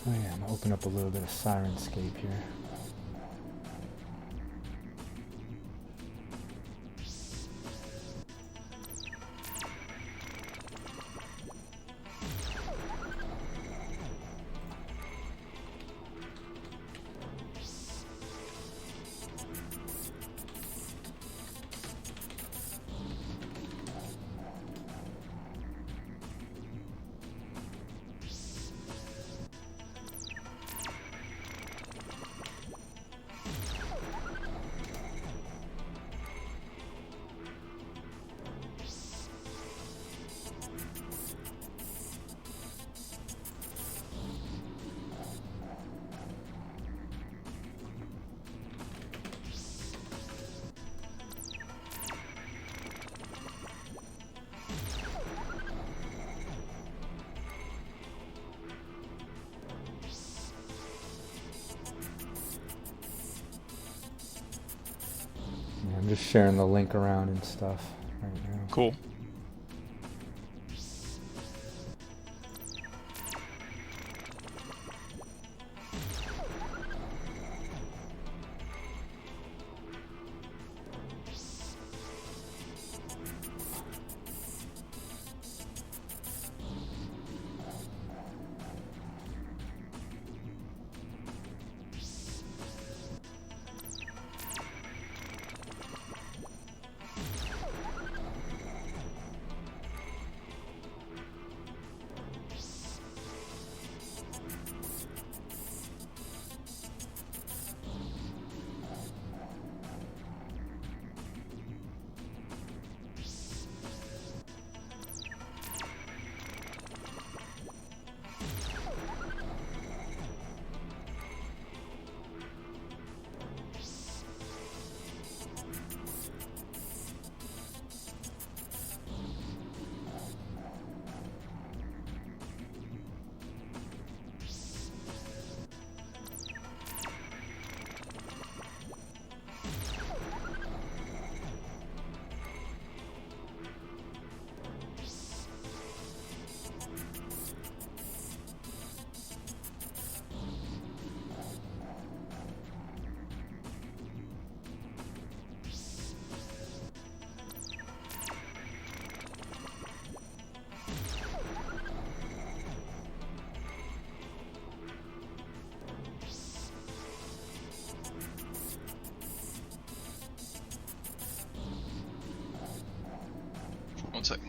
Oh yeah, I'm gonna open up a little bit of Sirenscape here. I'm just sharing the link around and stuff right now. Cool. One sec.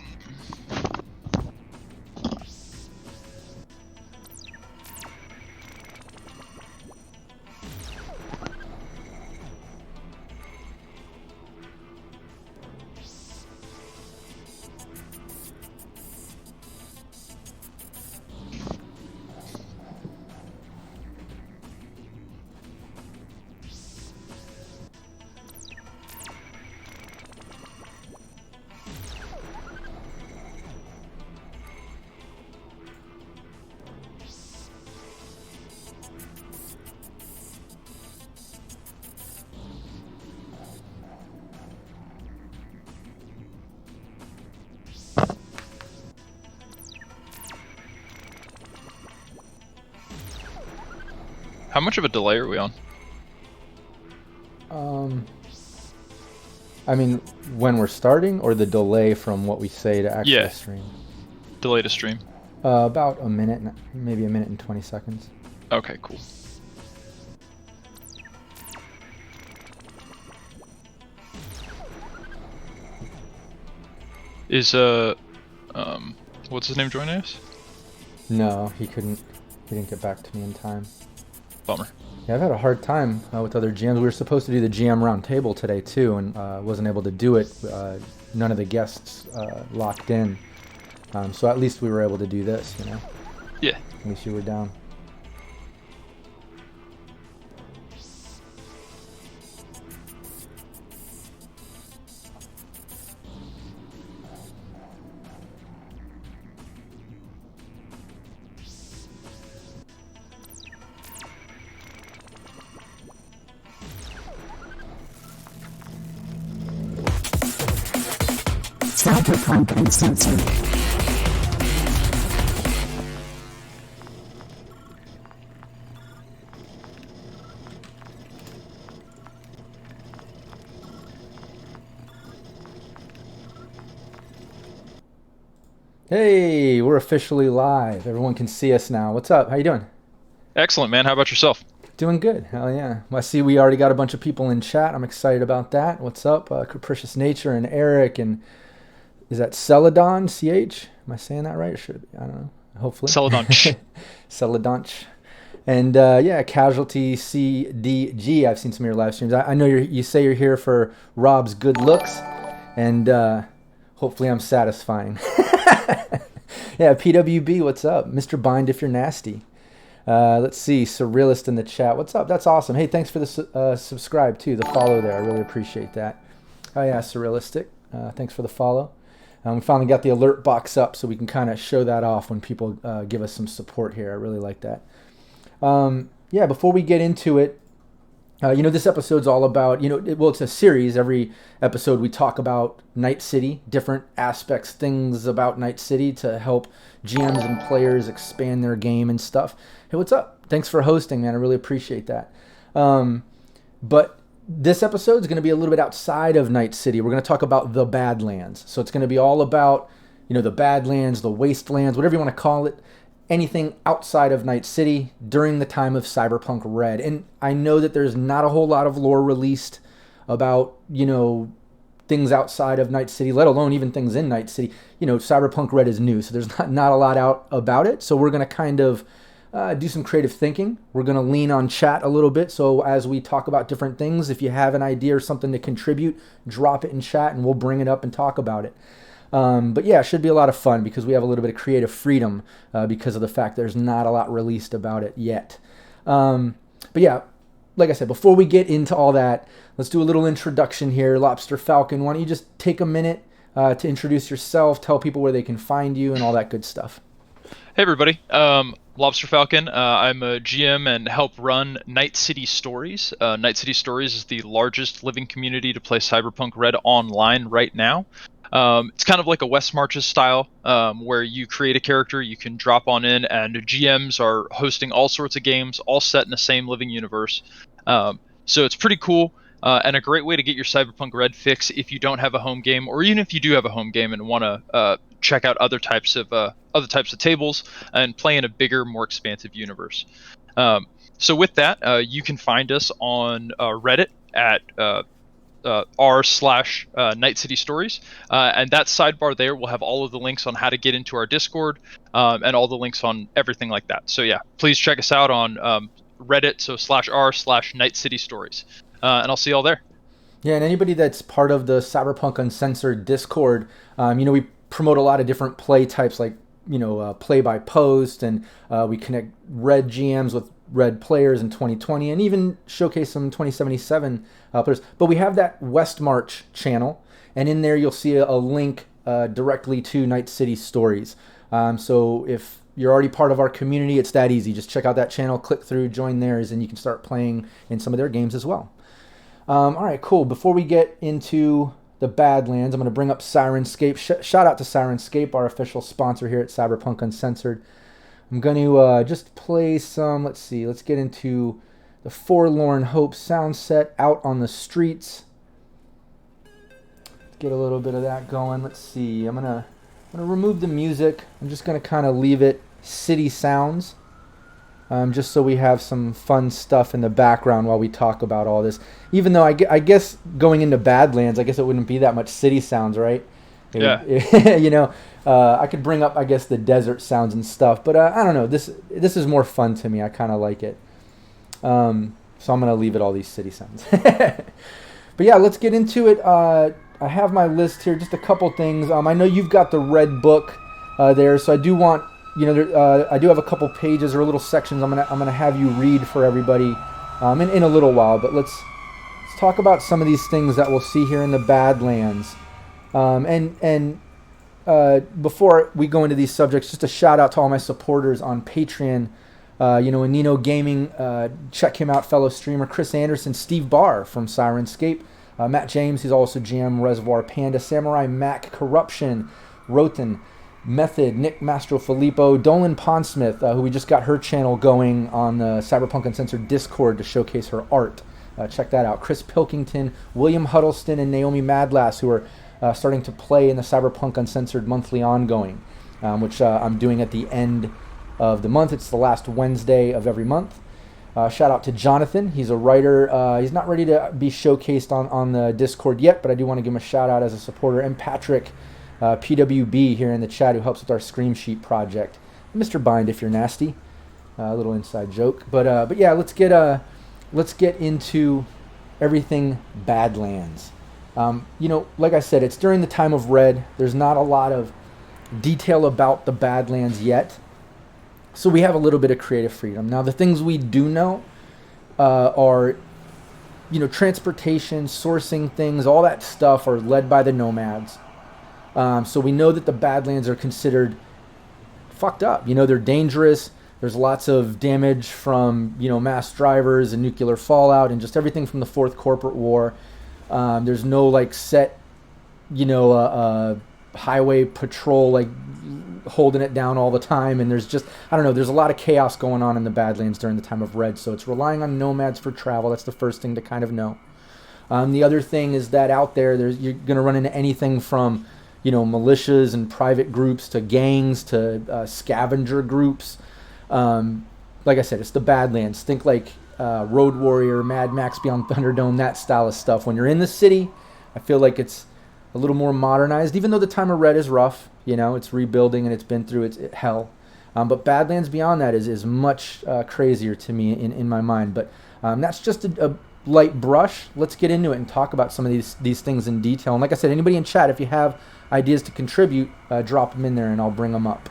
How much of a delay are we on? I mean, when we're starting, or the delay from what we say to actually stream? Delay to stream. About a minute, maybe a minute and 20 seconds. Okay, cool. Is what's his name joining us? No, he couldn't. He didn't get back to me in time. Bummer. Yeah, I've had a hard time with other GMs. We were supposed to do the GM round table today too, and wasn't able to do it. None of the guests locked in, so at least we were able to do this. You know. Yeah. At least you were down. Cyberpunk Uncensored. Hey, we're officially live. Everyone can see us now. What's up? How you doing? Excellent, man. How about yourself? Doing good. Hell yeah. Well, I see we already got a bunch of people in chat. I'm excited about that. What's up? Capricious Nature and Eric and is that Celadon, CH? Am I saying that right? Or should it be? I don't know. Hopefully. Celadon. Celadonch. And yeah, Casualty CDG. I've seen some of your live streams. I know you say you're here for Rob's good looks, and hopefully I'm satisfying. Yeah, PWB, what's up? Mr. Bind if you're nasty. Let's see, Surrealist in the chat. What's up? That's awesome. Hey, thanks for the subscribe too, the follow there. I really appreciate that. Oh yeah, Surrealistic. Thanks for the follow. We finally got the alert box up so we can kind of show that off when people give us some support here. I really like that. Yeah, before we get into it, this episode's all about, it's a series. Every episode we talk about Night City, different aspects, things about Night City to help GMs and players expand their game and stuff. Hey, what's up? Thanks for hosting, man. I really appreciate that. But this episode is going to be a little bit outside of Night City. We're going to talk about the Badlands. So it's going to be all about, the Badlands, the wastelands, whatever you want to call it. Anything outside of Night City during the time of Cyberpunk Red. And I know that there's not a whole lot of lore released about, things outside of Night City, let alone even things in Night City. Cyberpunk Red is new, so there's not a lot out about it. So we're going to kind of do some creative thinking. We're going to lean on chat a little bit. So as we talk about different things, if you have an idea or something to contribute, drop it in chat and we'll bring it up and talk about it. But yeah, it should be a lot of fun because we have a little bit of creative freedom because of the fact there's not a lot released about it yet. But yeah, like I said, before we get into all that, let's do a little introduction here. Lobster Falcon, why don't you just take a minute to introduce yourself, tell people where they can find you and all that good stuff. Hey, everybody. Lobster Falcon. I'm a GM and help run Night City Stories. Night City Stories is the largest living community to play Cyberpunk Red online right now. It's kind of like a West Marches style, where you create a character, you can drop on in, and GMs are hosting all sorts of games, all set in the same living universe. So it's pretty cool, and a great way to get your Cyberpunk Red fix if you don't have a home game, or even if you do have a home game and want to check out other types of tables and play in a bigger, more expansive universe. So with that, you can find us on Reddit at r/Night City Stories, and that sidebar there will have all of the links on how to get into our Discord, and all the links on everything like that. So yeah, please check us out on Reddit, so /r/Night City Stories, and I'll see y'all there. Yeah, and anybody that's part of the Cyberpunk Uncensored Discord, we promote a lot of different play types like, play by post, and we connect Red GMs with Red players in 2020 and even showcase some 2077 players. But we have that West March channel, and in there you'll see a link directly to Night City Stories. So if you're already part of our community, it's that easy. Just check out that channel, click through, join theirs, and you can start playing in some of their games as well. All right, cool. Before we get into the Badlands, I'm going to bring up Sirenscape. Shout out to Sirenscape, our official sponsor here at Cyberpunk Uncensored. I'm going to just play some, let's get into the Forlorn Hope sound set, Out on the Streets. Let's get a little bit of that going. Let's see, I'm gonna remove the music. I'm just going to kind of leave it city sounds, just so we have some fun stuff in the background while we talk about all this. Even though I guess going into Badlands, I guess it wouldn't be that much city sounds, right? Yeah. I could bring up, I guess, the desert sounds and stuff, but I don't know. This is more fun to me. I kind of like it. So I'm gonna leave it all these city sounds. But yeah, let's get into it. I have my list here, just a couple things. I know you've got the red book there, so I do want, I do have a couple pages or little sections I'm gonna have you read for everybody in a little while. But let's talk about some of these things that we'll see here in the Badlands. Before we go into these subjects, just a shout out to all my supporters on Patreon. Nino Gaming, check him out, fellow streamer Chris Anderson, Steve Barr from Sirenscape, Matt James, he's also GM Reservoir Panda, Samurai Mac, Corruption, Roten, Method, Nick Mastrofilippo, Dolan Pondsmith, who we just got her channel going on the Cyberpunk Uncensored Discord to showcase her art. Check that out. Chris Pilkington, William Huddleston, and Naomi Madlass, who are starting to play in the Cyberpunk Uncensored monthly ongoing. which I'm doing at the end of the month. It's the last Wednesday of every month. Shout out to Jonathan. He's a writer. He's not ready to be showcased on the Discord yet, but I do want to give him a shout out as a supporter. And Patrick, PWB here in the chat, who helps with our Scream Sheet project. Mr. Bind, if you're nasty. A little inside joke. But yeah, let's get into everything Badlands. Like I said, it's during the time of Red. There's not a lot of detail about the Badlands yet. So we have a little bit of creative freedom. Now, the things we do know are, transportation, sourcing things, all that stuff are led by the NOMADS. So we know that the Badlands are considered fucked up. They're dangerous. There's lots of damage from, mass drivers and nuclear fallout and just everything from the Fourth Corporate War. There's no, set, highway patrol, holding it down all the time. And there's just, there's a lot of chaos going on in the Badlands during the time of Red. So it's relying on nomads for travel. That's the first thing to kind of know. The other thing is that out there, you're going to run into anything from, militias and private groups to gangs to scavenger groups. Like I said, it's the Badlands. Think like Road Warrior, Mad Max Beyond Thunderdome, that style of stuff. When you're in the city, I feel like it's a little more modernized, even though the time of Red is rough. It's rebuilding and it's been through its hell. But Badlands beyond that is much crazier to me in my mind. But that's just a light brush. Let's get into it and talk about some of these things in detail. And like I said, anybody in chat, if you have ideas to contribute, drop them in there and I'll bring them up.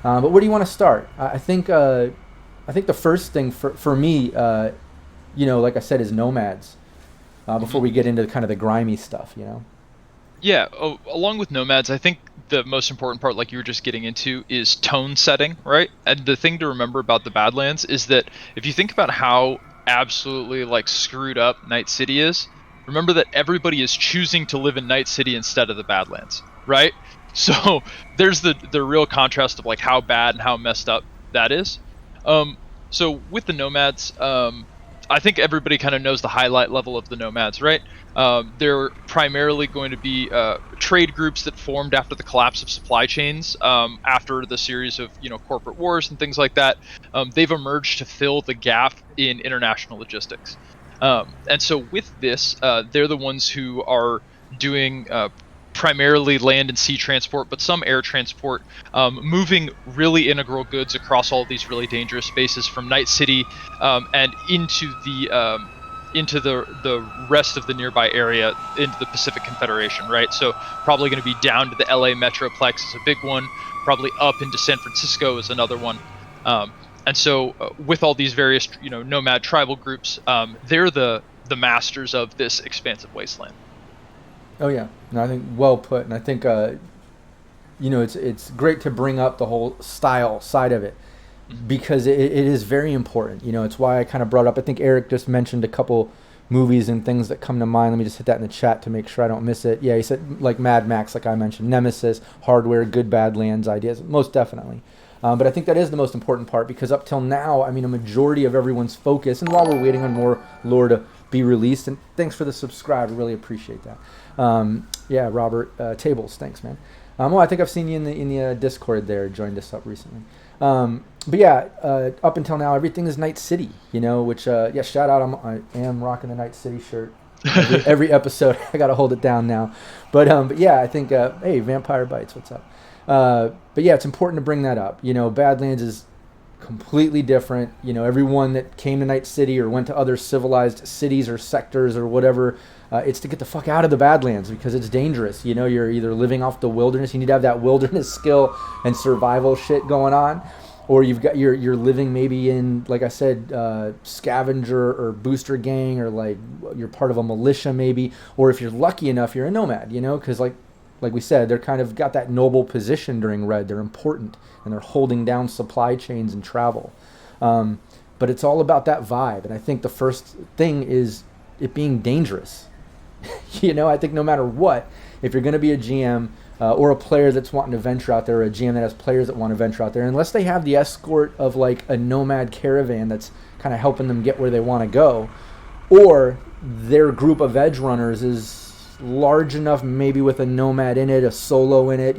But where do you want to start? I think the first thing for me, like I said, is nomads. Before we get into kind of the grimy stuff, Yeah, along with nomads, I think the most important part, like you were just getting into, is tone setting, right? And the thing to remember about the Badlands is that if you think about how absolutely screwed up Night City is, remember that everybody is choosing to live in Night City instead of the Badlands, right? So there's the real contrast of how bad and how messed up that is. So with the nomads, I think everybody kind of knows the highlight level of the nomads, right? They're primarily going to be trade groups that formed after the collapse of supply chains, after the series of corporate wars and things like that. They've emerged to fill the gap in international logistics. And so with this, they're the ones who are doing primarily land and sea transport, but some air transport, moving really integral goods across all these really dangerous spaces from Night City and into the rest of the nearby area, into the Pacific Confederation, right? So probably going to be down to the LA Metroplex is a big one, probably up into San Francisco is another one. And so with all these various nomad tribal groups, they're the masters of this expansive wasteland. Oh yeah, no, I think well put, and I think it's great to bring up the whole style side of it because it is very important. It's why I kind of brought up. I think Eric just mentioned a couple movies and things that come to mind. Let me just hit that in the chat to make sure I don't miss it. Yeah, he said like Mad Max, like I mentioned, Nemesis, Hardware, Good Badlands ideas, most definitely. But I think that is the most important part because up till now, a majority of everyone's focus, and while we're waiting on more lore to be released, and thanks for the subscribe, I really appreciate that. Yeah, Robert Tables, thanks, man. Well, I think I've seen you in the Discord there, joined us up recently. But yeah, up until now, everything is Night City, which, yeah, shout out, I am rocking the Night City shirt. Every episode, I gotta hold it down now. But yeah, I think, hey, Vampire Bites, what's up? But yeah, it's important to bring that up. Badlands is completely different. Everyone that came to Night City or went to other civilized cities or sectors or whatever, it's to get the fuck out of the Badlands because it's dangerous. You're either living off the wilderness, you need to have that wilderness skill and survival shit going on, or you're living maybe in, like I said, scavenger or booster gang, or you're part of a militia maybe, or if you're lucky enough, you're a nomad. Because like we said, they're kind of got that noble position during Red. They're important, and they're holding down supply chains and travel. But it's all about that vibe, and I think the first thing is it being dangerous. I think no matter what, if you're going to be a GM or a player that's wanting to venture out there, or a GM that has players that want to venture out there, unless they have the escort of a nomad caravan that's kind of helping them get where they want to go, or their group of edge runners is large enough, maybe with a nomad in it, a solo in it,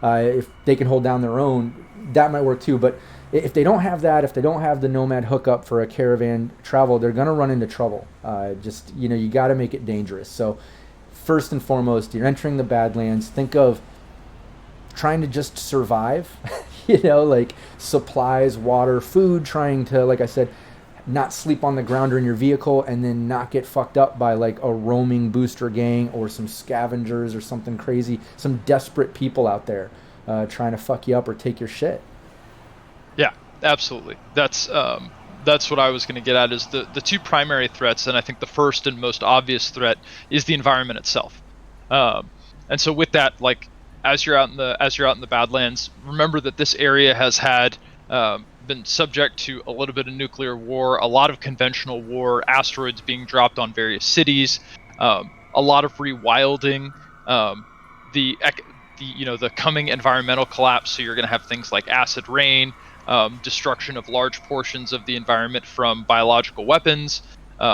If they can hold down their own, that might work too. But if they don't have that, if they don't have the nomad hookup for a caravan travel, they're going to run into trouble. You got to make it dangerous. So first and foremost, you're entering the Badlands. Think of trying to just survive, like supplies, water, food, trying to, like I said, not sleep on the ground or in your vehicle, and then not get fucked up by like a roaming booster gang or some scavengers or something crazy, some desperate people out there trying to fuck you up or take your shit. Yeah, absolutely. That's what I was going to get at, is the two primary threats, and I think the first and most obvious threat is the environment itself. And so with that, like, as you're out in the Badlands, remember that this area has had been subject to a little bit of nuclear war, a lot of conventional war, asteroids being dropped on various cities, a lot of rewilding, the coming environmental collapse. So you're going to have things like acid rain, destruction of large portions of the environment from biological weapons,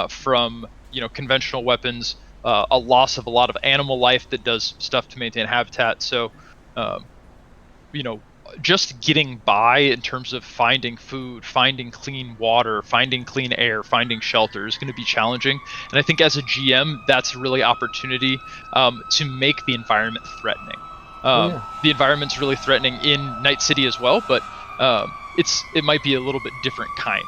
from conventional weapons, a loss of a lot of animal life that does stuff to maintain habitat. So, just getting by in terms of finding food, finding clean water, finding clean air, finding shelter is going to be challenging. And I think as a GM, that's really opportunity to make the environment threatening. The environment's really threatening in Night City as well, but it might be a little bit different kind.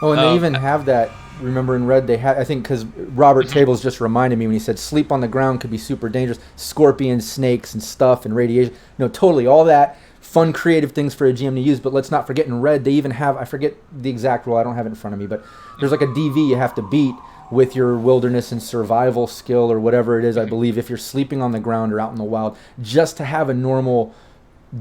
Oh, and they even have that. Remember in Red, they had, I think, because Robert Tables just reminded me when he said sleep on the ground could be super dangerous. Scorpions, snakes, and stuff, and radiation. Totally, all that fun, creative things for a GM to use. But let's not forget in Red, they even have, I forget the exact rule, I don't have it in front of me, but there's like a DV you have to beat with your wilderness and survival skill or whatever it is, I believe, if you're sleeping on the ground or out in the wild, just to have a normal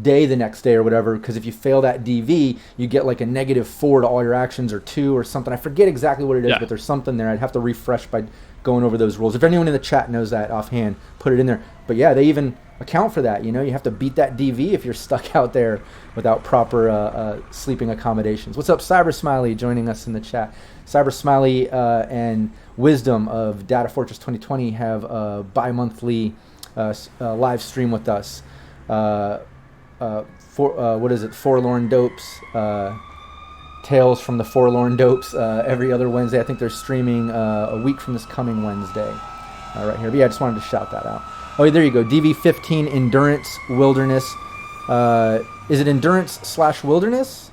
day the next day or whatever, because if you fail that DV, you get like a -4 to all your actions or 2 or something. I forget exactly what it is, but there's something there. I'd have to refresh by going over those rules. If anyone in the chat knows that offhand, put it in there. But yeah, they even account for that. You have to beat that DV if you're stuck out there without proper sleeping accommodations. What's up, Cyber Smiley, joining us in the chat. Cyber Smiley and Wisdom of Data Fortress 2020 have a bi-monthly live stream with us. What is it? Forlorn Dopes, Tales from the Forlorn Dopes, every other Wednesday. I think they're streaming a week from this coming Wednesday, right here. But yeah, I just wanted to shout that out. Oh, there you go. DV15 Endurance Wilderness. Is it Endurance/Wilderness,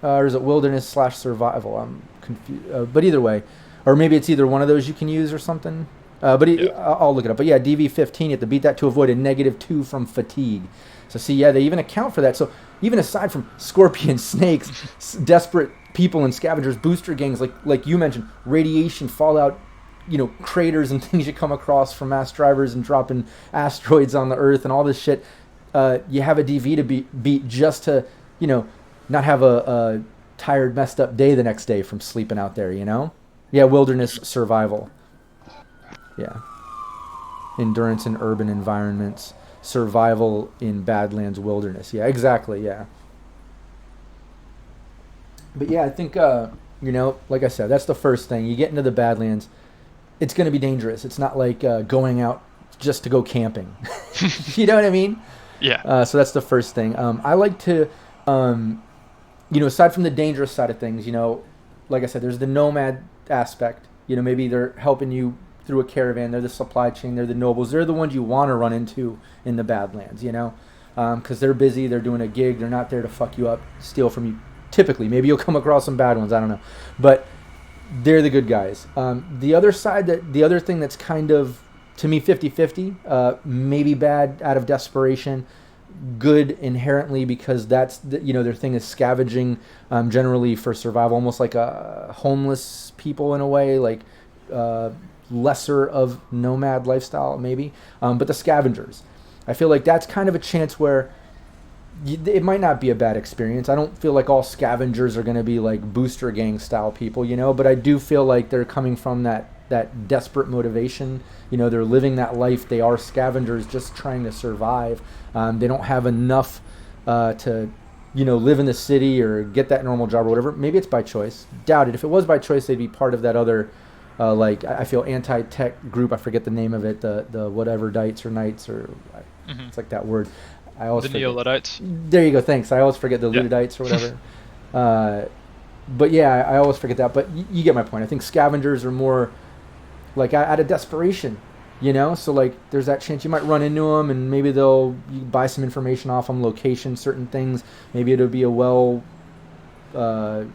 or is it Wilderness/Survival? I'm confused. But either way, or maybe it's either one of those you can use or something. I'll look it up. But yeah, DV15, you have to beat that to avoid a -2 from fatigue. So see, yeah, they even account for that. So even aside from scorpions, snakes, desperate people and scavengers, booster gangs, like you mentioned, radiation, fallout, craters and things you come across from mass drivers and dropping asteroids on the Earth and all this shit, you have a DV to beat just to, not have a tired, messed up day the next day from sleeping out there, Yeah, wilderness survival. Yeah. Endurance in urban environments. Survival in Badlands wilderness. Yeah, exactly, yeah. But yeah, I think, like I said, that's the first thing. You get into the Badlands, it's going to be dangerous. It's not like going out just to go camping. You know what I mean? Yeah. So that's the first thing. I like to, aside from the dangerous side of things, like I said, there's the nomad aspect. Maybe they're helping you through a caravan. They're the supply chain. They're the nobles. They're the ones you want to run into in the Badlands, because they're busy. They're doing a gig. They're not there to fuck you up, steal from you. Typically, maybe you'll come across some bad ones. I don't know, but they're the good guys. The other side, the other thing that's kind of, to me, 50-50, maybe bad out of desperation, good inherently because that's their thing is scavenging, generally for survival, almost like a homeless people in a way, like lesser of nomad lifestyle maybe, but the scavengers, I feel like that's kind of a chance where it might not be a bad experience. I don't feel like all scavengers are going to be like booster gang style people, but I do feel like they're coming from that desperate motivation. They're living that life. They are scavengers just trying to survive. They don't have enough to live in the city or get that normal job or whatever. Maybe it's by choice. Doubt it. If it was by choice, they'd be part of that other I feel anti-tech group. I forget the name of it, the whatever dites or knights or it's like that word. I always The forget. Neo-Luddites. There you go. Thanks. I always forget the Yeah. Luddites or whatever. But yeah, I always forget that. But you get my point. I think scavengers are more like out of desperation, So like, there's that chance you might run into them, and maybe you buy some information off them, location, certain things. Maybe it'll be a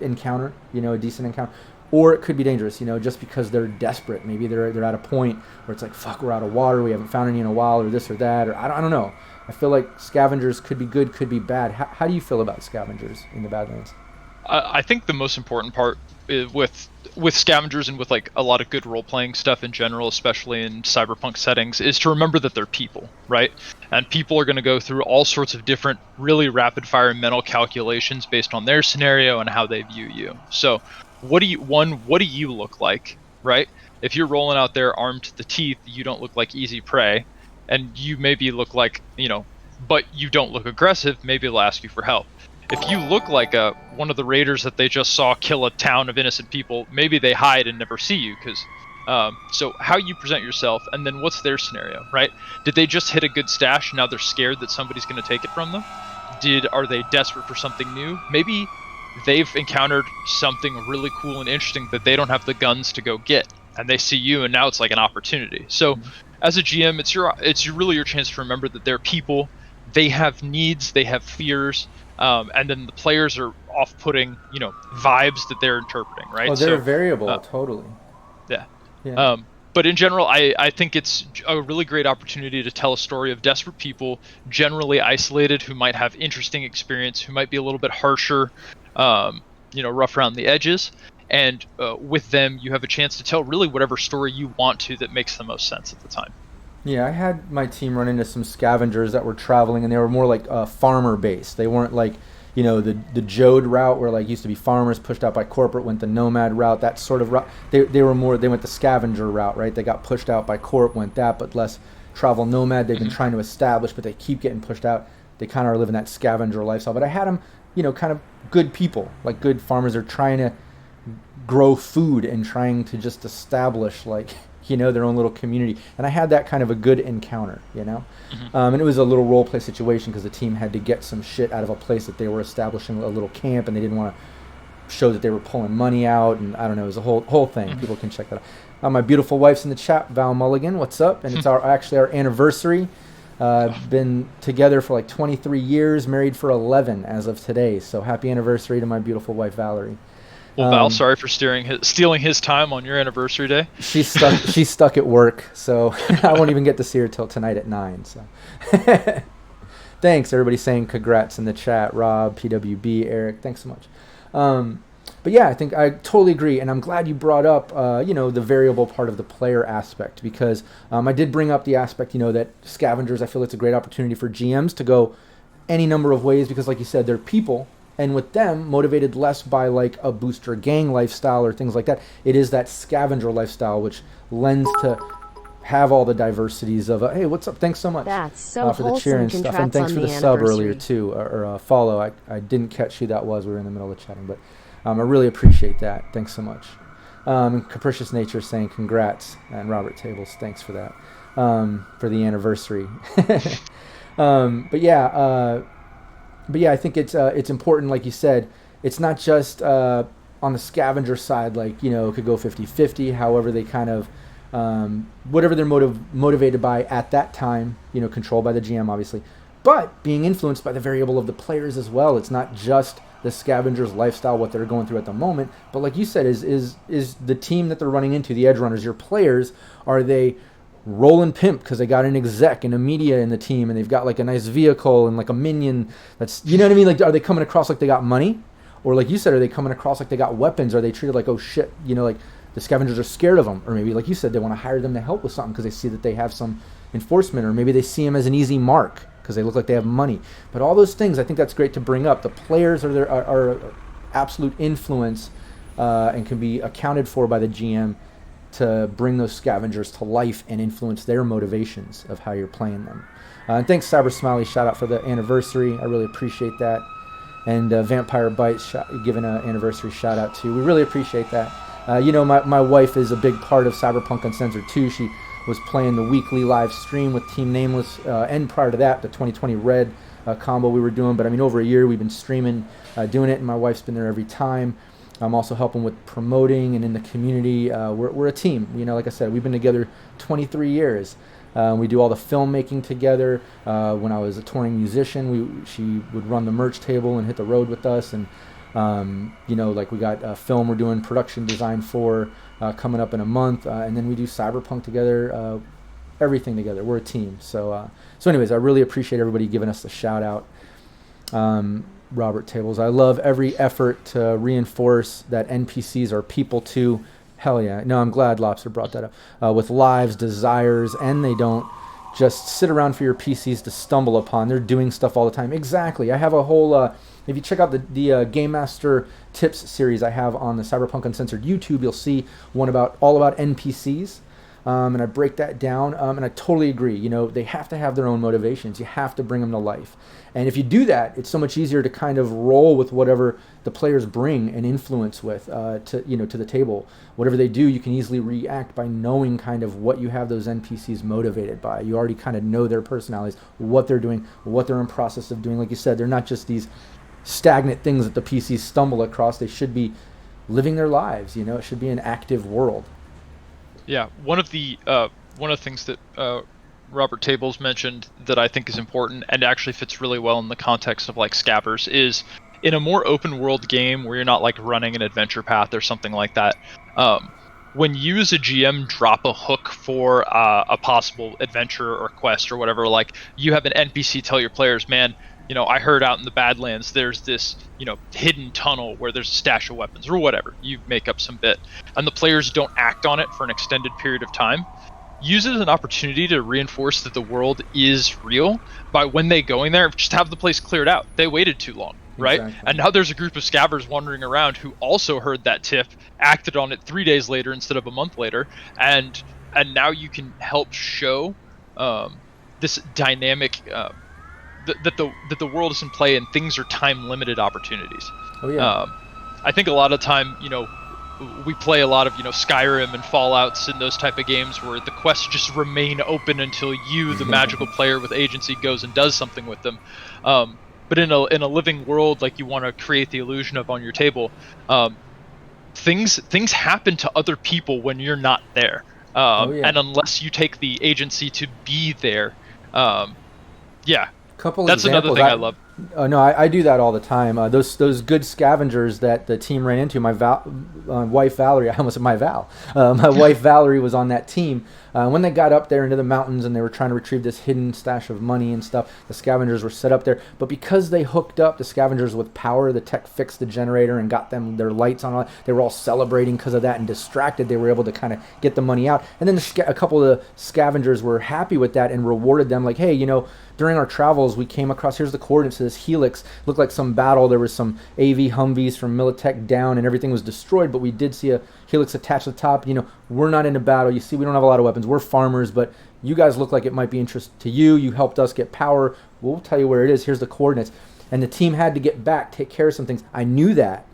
encounter, a decent encounter. Or it could be dangerous, just because they're desperate. Maybe they're at a point where it's like, fuck, we're out of water, we haven't found any in a while, or this or that, or I don't know. I feel like scavengers could be good, could be bad. How do you feel about scavengers in the Badlands? I think the most important part with scavengers and with like a lot of good role-playing stuff in general, especially in cyberpunk settings, is to remember that they're people, right? And people are going to go through all sorts of different really rapid-fire mental calculations based on their scenario and how they view you. So what do you look like, right? If you're rolling out there armed to the teeth, you don't look like easy prey, and you maybe look like, but you don't look aggressive, maybe they'll ask you for help. If you look like one of the raiders that they just saw kill a town of innocent people, maybe they hide and never see you. So how you present yourself, and then what's their scenario, right? Did they just hit a good stash, now they're scared that somebody's going to take it from them? Are they desperate for something new? Maybe they've encountered something really cool and interesting that they don't have the guns to go get, and they see you, and now it's like an opportunity. So as a GM, it's really your chance to remember that they're people. They have needs, they have fears. And then the players are off-putting, vibes that they're interpreting, right? Oh, they're variable, totally. Yeah. But in general, I think it's a really great opportunity to tell a story of desperate people, generally isolated, who might have interesting experience, who might be a little bit harsher, rough around the edges. And with them, you have a chance to tell really whatever story you want to that makes the most sense at the time. Yeah, I had my team run into some scavengers that were traveling, and they were more like farmer based. They weren't like, the Jode route where like used to be farmers pushed out by corporate, went the nomad route, that sort of route. They went the scavenger route, right? They got pushed out by corp, went that, but less travel nomad. They've been trying to establish, but they keep getting pushed out. They kind of are living that scavenger lifestyle. But I had them, kind of good people, like good farmers are trying to grow food and trying to just establish like, their own little community. And I had that kind of a good encounter, and it was a little role play situation because the team had to get some shit out of a place that they were establishing a little camp, and they didn't want to show that they were pulling money out, and I don't know, it was a whole thing. People can check that out. My beautiful wife's in the chat, Val Mulligan, what's up? And it's actually our anniversary. Been together for like 23 years, married for 11 as of today. So happy anniversary to my beautiful wife, Valerie. Well, Val, sorry for stealing his time on your anniversary day. She's stuck at work, so I won't even get to see her till tonight at 9. So, thanks everybody saying congrats in the chat. Rob, PWB, Eric, thanks so much. But yeah, I think I totally agree, and I'm glad you brought up the variable part of the player aspect, because I did bring up the aspect that scavengers. I feel it's a great opportunity for GMs to go any number of ways, because like you said, they're people. And with them, motivated less by like a booster gang lifestyle or things like that, it is that scavenger lifestyle, which lends to have all the diversities of, hey, what's up? Thanks so much That's so for the cheer and stuff. And thanks for the sub earlier, too, or follow. I didn't catch who that was. We were in the middle of chatting, but I really appreciate that. Thanks so much. Capricious Nature saying congrats. And Robert Tables, thanks for that, for the anniversary. But yeah, I think it's important, like you said. It's not just on the scavenger side, like, it could go 50-50, however they kind of, whatever they're motivated by at that time, controlled by the GM, obviously, but being influenced by the variable of the players as well. It's not just the scavenger's lifestyle, what they're going through at the moment, but like you said, is the team that they're running into, the edgerunners, your players, are they rolling pimp because they got an exec and a media in the team, and they've got like a nice vehicle and like a minion that's, what I mean? Like, are they coming across like they got money? Or like you said, are they coming across like they got weapons? Are they treated like, oh shit, like the scavengers are scared of them? Or maybe, like you said, they want to hire them to help with something because they see that they have some enforcement, or maybe they see them as an easy mark because they look like they have money. But all those things, I think that's great to bring up. The players are absolute influence and can be accounted for by the GM to bring those scavengers to life and influence their motivations of how you're playing them. And thanks, Cyber Smiley, shout out for the anniversary. I really appreciate that. And Vampire Bites giving an anniversary shout out too. We really appreciate that. My wife is a big part of Cyberpunk Uncensored too. She was playing the weekly live stream with Team Nameless, and prior to that, the 2020 Red combo we were doing. But I mean, over a year we've been streaming, doing it, and my wife's been there every time. I'm also helping with promoting and in the community. We're a team. You know, like I said, we've been together 23 years. We do all the filmmaking together. When I was a touring musician, she would run the merch table and hit the road with us. And you know, like we got a film we're doing production design for coming up in a month, and then we do Cyberpunk together. Everything together. We're a team. So anyways, I really appreciate everybody giving us the shout out. Robert Tables, I love every effort to reinforce that NPCs are people too. Hell yeah. No, I'm glad Lobster brought that up. With lives, desires, and they don't just sit around for your PCs to stumble upon. They're doing stuff all the time. Exactly. I have a whole, if you check out the Game Master Tips series I have on the Cyberpunk Uncensored YouTube, you'll see one all about NPCs. And I break that down, and I totally agree. You know, they have to have their own motivations. You have to bring them to life. And if you do that, it's so much easier to kind of roll with whatever the players bring and influence with to the table. Whatever they do, you can easily react by knowing kind of what you have those NPCs motivated by. You already kind of know their personalities, what they're doing, what they're in process of doing. Like you said, they're not just these stagnant things that the PCs stumble across. They should be living their lives. You know, it should be an active world. Yeah, one of the things that Robert Tables mentioned that I think is important and actually fits really well in the context of like SCAVVERS is in a more open world game where you're not like running an adventure path or something like that. When you as a GM drop a hook for a possible adventure or quest or whatever, like you have an NPC tell your players, man, you know, I heard out in the Badlands there's this, you know, hidden tunnel where there's a stash of weapons or whatever. You make up some bit, and the players don't act on it for an extended period of time. Use it as an opportunity to reinforce that the world is real by when they go in there, just have the place cleared out. They waited too long, right? Exactly. And now there's a group of SCAVVERS wandering around who also heard that tip, acted on it 3 days later instead of a month later, and now you can help show this dynamic. That the world is in play and things are time limited opportunities. Oh yeah. I think a lot of time, you know, we play a lot of, you know, Skyrim and Fallouts and those type of games where the quests just remain open until you, the magical player with agency, goes and does something with them. But in a living world like you want to create the illusion of on your table, things happen to other people when you're not there. And unless you take the agency to be there, yeah. That's another thing I love. No, I do that all the time. Those good scavengers that the team ran into. My wife Valerie, I almost said my Val. My wife Valerie was on that team. When they got up there into the mountains and they were trying to retrieve this hidden stash of money and stuff, the scavengers were set up there. But because they hooked up the scavengers with power, the tech fixed the generator and got them their lights on. They were all celebrating because of that and distracted. They were able to kind of get the money out. And then a couple of the scavengers were happy with that and rewarded them like, hey, you know, during our travels, we came across, here's the coordinates of this helix. Looked like some battle. There was some AV Humvees from Militech down and everything was destroyed, but we did see a helix attached to the top. You know, we're not in a battle. You see, we don't have a lot of weapons. We're farmers, but you guys look like it might be interest to you. You helped us get power. We'll tell you where it is. Here's the coordinates. And the team had to get back, take care of some things. I knew that.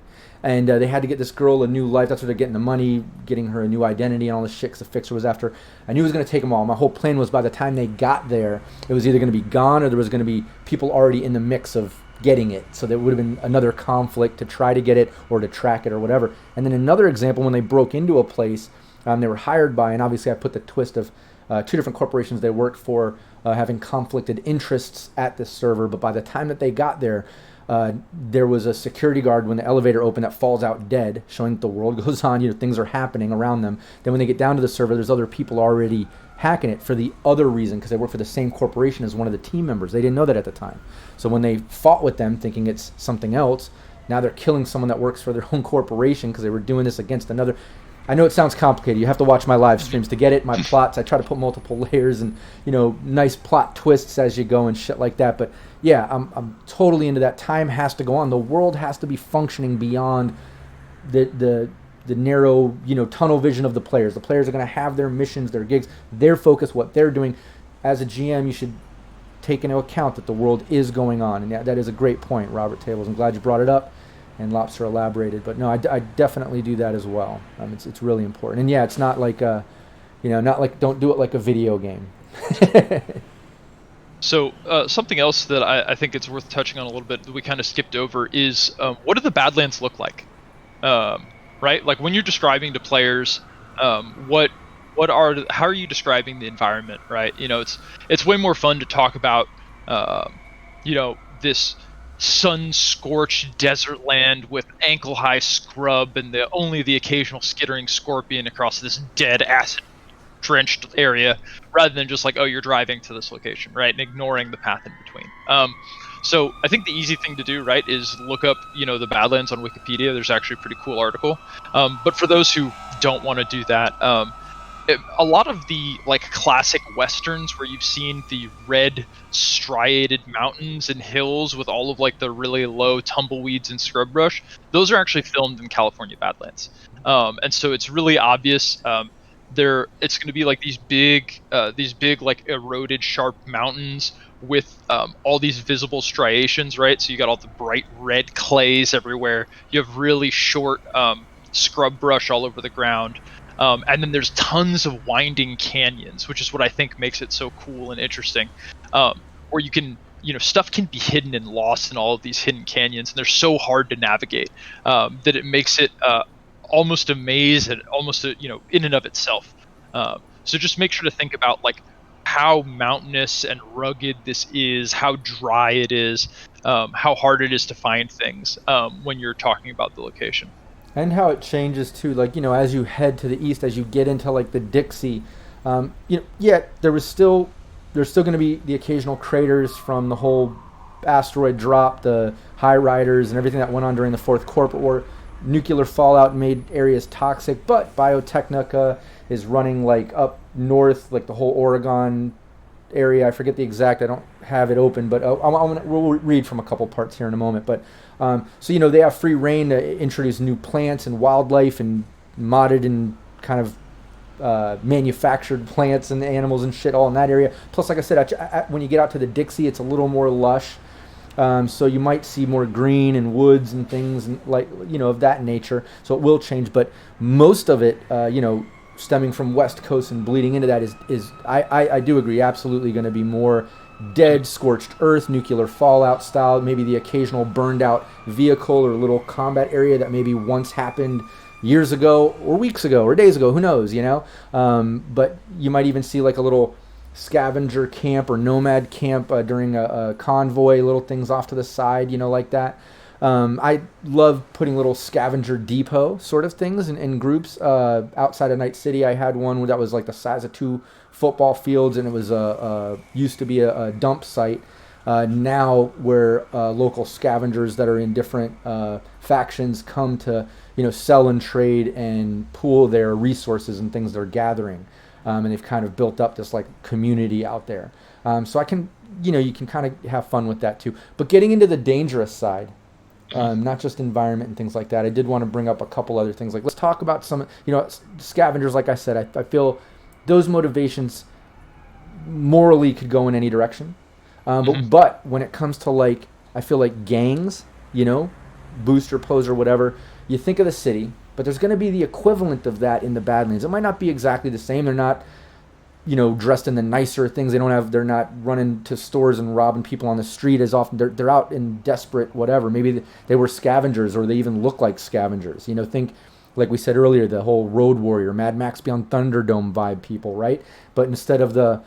And they had to get this girl a new life. That's where they're getting the money, getting her a new identity and all this shit because the fixer was after. I knew it was going to take them all. My whole plan was by the time they got there, it was either going to be gone or there was going to be people already in the mix of getting it. So there would have been another conflict to try to get it or to track it or whatever. And then another example, when they broke into a place, they were hired by, and obviously I put the twist of two different corporations they worked for having conflicted interests at this server. But by the time that they got there, there was a security guard when the elevator opened that falls out dead, showing that the world goes on, you know, things are happening around them. Then when they get down to the server, there's other people already hacking it for the other reason, because they work for the same corporation as one of the team members. They didn't know that at the time. So when they fought with them thinking it's something else, now they're killing someone that works for their own corporation because they were doing this against another. I know it sounds complicated. You have to watch my live streams to get it. My plots, I try to put multiple layers and, you know, nice plot twists as you go and shit like that. But yeah, I'm totally into that. Time has to go on. The world has to be functioning beyond the narrow, you know, tunnel vision of the players. The players are going to have their missions, their gigs, their focus, what they're doing. As a GM, you should take into account that the world is going on. And that is a great point, Robert Tables. I'm glad you brought it up. And Lobster elaborated, but no, I definitely do that as well. It's really important, and yeah, it's not like not like, don't do it like a video game. So something else that I think it's worth touching on a little bit that we kind of skipped over is what do the Badlands look like? Right? Like when you're describing to players, how are you describing the environment? Right? It's way more fun to talk about, this sun-scorched desert land with ankle-high scrub and only the occasional skittering scorpion across this dead acid-drenched area, rather than just like, oh, you're driving to this location, right, and ignoring the path in between. So I think the easy thing to do, right, is look up, the Badlands on Wikipedia. There's actually a pretty cool article. But for those who don't want to do that, a lot of the like classic westerns where you've seen the red striated mountains and hills with all of like the really low tumbleweeds and scrub brush, those are actually filmed in California Badlands. And so it's really obvious. It's going to be like these big like eroded sharp mountains with all these visible striations, right? So you got all the bright red clays everywhere. You have really short scrub brush all over the ground. And then there's tons of winding canyons, which is what I think makes it so cool and interesting. Where you can, stuff can be hidden and lost in all of these hidden canyons, and they're so hard to navigate that it makes it almost a maze and almost in and of itself. So just make sure to think about like how mountainous and rugged this is, how dry it is, how hard it is to find things when you're talking about the location. And how it changes too, like, as you head to the east, as you get into like the Dixie, there's still going to be the occasional craters from the whole asteroid drop, the high riders and everything that went on during the Fourth Corporate War. Nuclear fallout made areas toxic, but Biotechnica is running like up north, like the whole Oregon area. I forget the exact, I don't have it open, but we'll read from a couple parts here in a moment. But so they have free reign to introduce new plants and wildlife and modded and kind of manufactured plants and animals and shit all in that area. Plus, like I said, when you get out to the Dixie, it's a little more lush. So you might see more green and woods and things and like of that nature. So it will change, but most of it, stemming from West Coast and bleeding into that is I do agree, absolutely going to be more dead, scorched earth, nuclear fallout style, maybe the occasional burned out vehicle or little combat area that maybe once happened years ago or weeks ago or days ago, who knows, but you might even see like a little scavenger camp or nomad camp during a convoy, little things off to the side, like that. I love putting little scavenger depot sort of things in groups outside of Night City. I had one that was like the size of 2 football fields, and it was used to be a dump site. Now where local scavengers that are in different factions come to sell and trade and pool their resources and things they're gathering, and they've kind of built up this like community out there. So I can you can kind of have fun with that too. But getting into the dangerous side. Not just environment and things like that. I did want to bring up a couple other things. Like, let's talk about some, scavengers. Like I said, I feel those motivations morally could go in any direction. But when it comes to like, I feel like gangs, booster, poser, whatever, you think of the city, but there's going to be the equivalent of that in the Badlands. It might not be exactly the same. They're not, dressed in the nicer things. They're not running to stores and robbing people on the street as often. They're out in desperate whatever. Maybe they were scavengers, or they even look like scavengers. Think, like we said earlier, the whole Road Warrior, Mad Max Beyond Thunderdome vibe people, right? But instead of the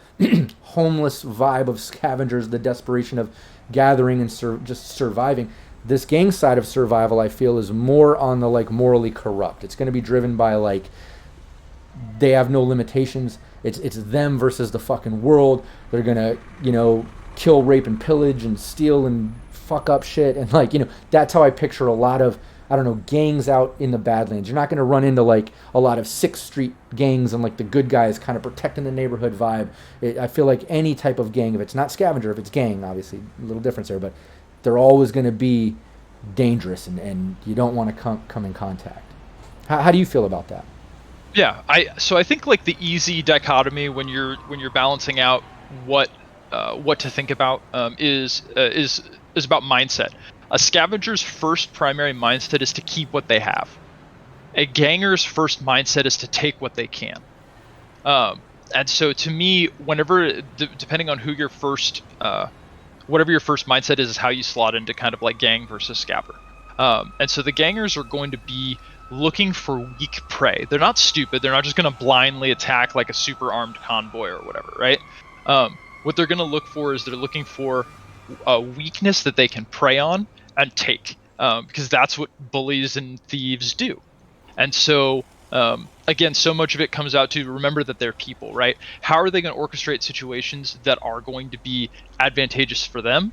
homeless vibe of scavengers, the desperation of gathering and just surviving, this gang side of survival, I feel, is more on the like morally corrupt. It's going to be driven by like, they have no limitations. It's them versus the fucking world. They're gonna, kill, rape, and pillage, and steal, and fuck up shit. And like, that's how I picture a lot of, gangs out in the Badlands. You're not gonna run into like a lot of 6th Street gangs and like the good guys kind of protecting the neighborhood vibe. I feel like any type of gang, if it's not scavenger, if it's gang, obviously a little difference there, but they're always gonna be dangerous, and you don't want to come in contact. How do you feel about that? Yeah, I think like the easy dichotomy when you're balancing out what to think about is about mindset. A scavenger's first primary mindset is to keep what they have. A ganger's first mindset is to take what they can. And so to me, whenever, depending on who your first, whatever your first mindset is how you slot into kind of like gang versus scavver. And so the gangers are going to be looking for weak prey. They're not stupid. They're not just going to blindly attack like a super armed convoy or whatever, right? What they're going to look for is they're looking for a weakness that they can prey on and take, because that's what bullies and thieves do. And so, again, so much of it comes out to remember that they're people, right? How are they going to orchestrate situations that are going to be advantageous for them?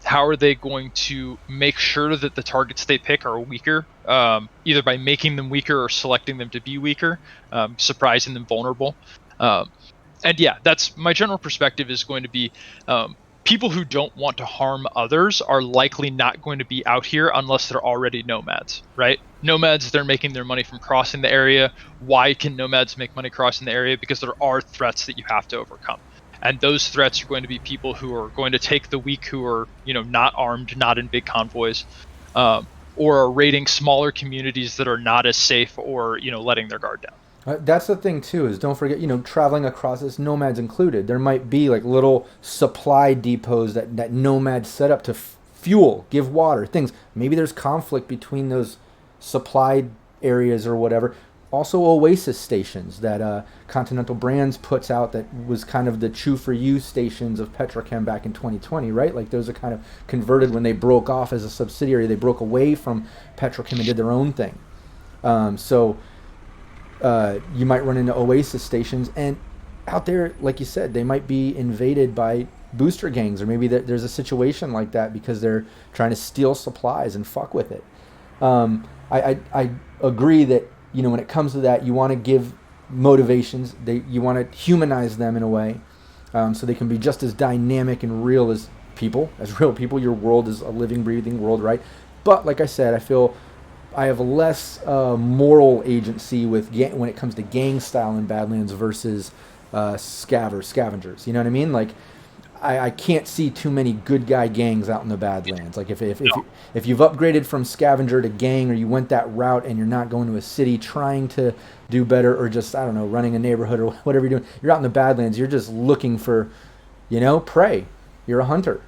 How are they going to make sure that the targets they pick are weaker, either by making them weaker or selecting them to be weaker, surprising them vulnerable? And yeah, that's my general perspective is going to be people who don't want to harm others are likely not going to be out here unless they're already nomads, right? Nomads, they're making their money from crossing the area. Why can nomads make money crossing the area? Because there are threats that you have to overcome. And those threats are going to be people who are going to take the weak, who are, not armed, not in big convoys, or are raiding smaller communities that are not as safe, or, letting their guard down. That's the thing too, is don't forget, traveling across this, nomads included, there might be like little supply depots that nomads set up to fuel, give water, things. Maybe there's conflict between those supply areas or whatever. Also oasis stations that Continental Brands puts out, that was kind of the Chew for You stations of Petrochem back in 2020, right? Like those are kind of converted when they broke off as a subsidiary. They broke away from Petrochem and did their own thing. So you might run into oasis stations, and out there, like you said, they might be invaded by booster gangs, or maybe there's a situation like that because they're trying to steal supplies and fuck with it. I agree that when it comes to that, you want to give motivations. You want to humanize them in a way, so they can be just as dynamic and real as real people. Your world is a living, breathing world, right? But like I said, I feel I have less moral agency when it comes to gang style in Badlands versus scavengers. You know what I mean? Like, I can't see too many good guy gangs out in the Badlands. Like if you've upgraded from scavenger to gang, or you went that route and you're not going to a city trying to do better, or just, I don't know, running a neighborhood or whatever you're doing, you're out in the Badlands, you're just looking for, prey. You're a hunter.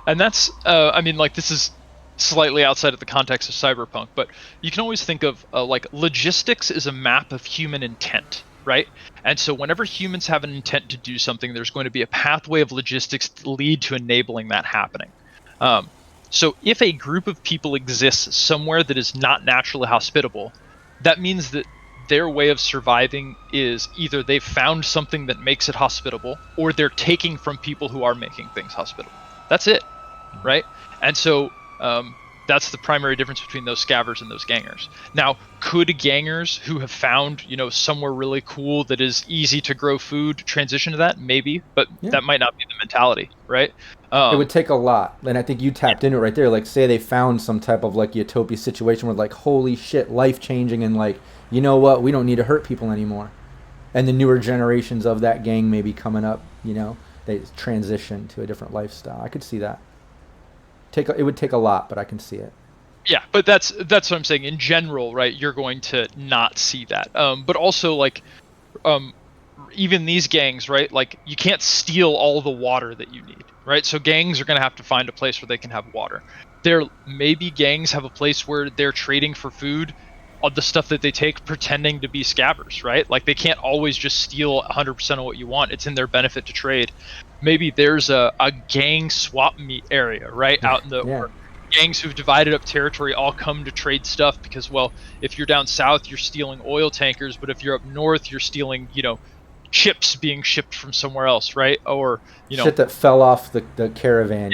And that's, this is slightly outside of the context of Cyberpunk, but you can always think of logistics is a map of human intent, right? And so whenever humans have an intent to do something, there's going to be a pathway of logistics to lead to enabling that happening. So if a group of people exists somewhere that is not naturally hospitable, that means that their way of surviving is either they've found something that makes it hospitable, or they're taking from people who are making things hospitable. That's it, right? And so that's the primary difference between those scavvers and those gangers. Now, could gangers who have found, somewhere really cool that is easy to grow food transition to that? Maybe, but that might not be the mentality, right? It would take a lot, and I think you tapped into it right there. Like, say they found some type of like utopia situation where like, holy shit, life changing, and like, you know what, we don't need to hurt people anymore. And the newer generations of that gang may be coming up, they transition to a different lifestyle. I could see that. It would take a lot, but I can see it. Yeah, but that's what I'm saying. In general, right, you're going to not see that. But also, like, even these gangs, right, like, you can't steal all the water that you need, right? So gangs are going to have to find a place where they can have water. Maybe gangs have a place where they're trading for food on the stuff that they take, pretending to be scabbers, right? Like, they can't always just steal 100% of what you want. It's in their benefit to trade. Maybe there's a gang swap meet area, right, out in the where gangs who've divided up territory all come to trade stuff because, well, if you're down south, you're stealing oil tankers, but if you're up north, you're stealing, chips being shipped from somewhere else, right? Or, shit that fell off the caravan,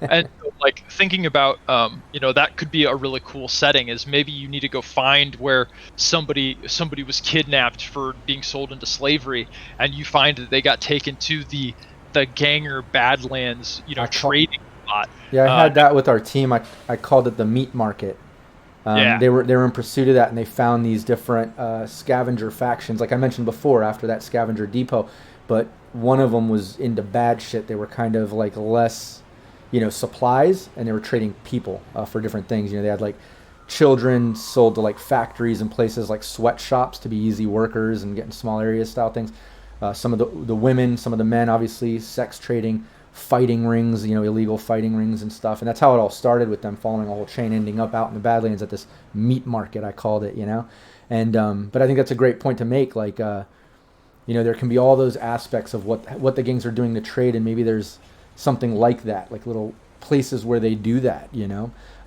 And like thinking about, that could be a really cool setting. Is maybe you need to go find where somebody was kidnapped for being sold into slavery, and you find that they got taken to the ganger Badlands, trading spot. Yeah, I had that with our team. I called it the meat market. They were in pursuit of that, and they found these different scavenger factions, like I mentioned before, after that scavenger depot. But one of them was into bad shit. They were kind of like less, supplies, and they were trading people for different things. They had like children sold to like factories and places like sweatshops to be easy workers and getting small area style things. Some of the women, some of the men, obviously sex trading, fighting rings, illegal fighting rings and stuff. And that's how it all started, with them following a whole chain, ending up out in the Badlands at this meat market, I called it, And but I think that's a great point to make. Like, there can be all those aspects of what the gangs are doing to trade, and maybe there's something like that, like little places where they do that,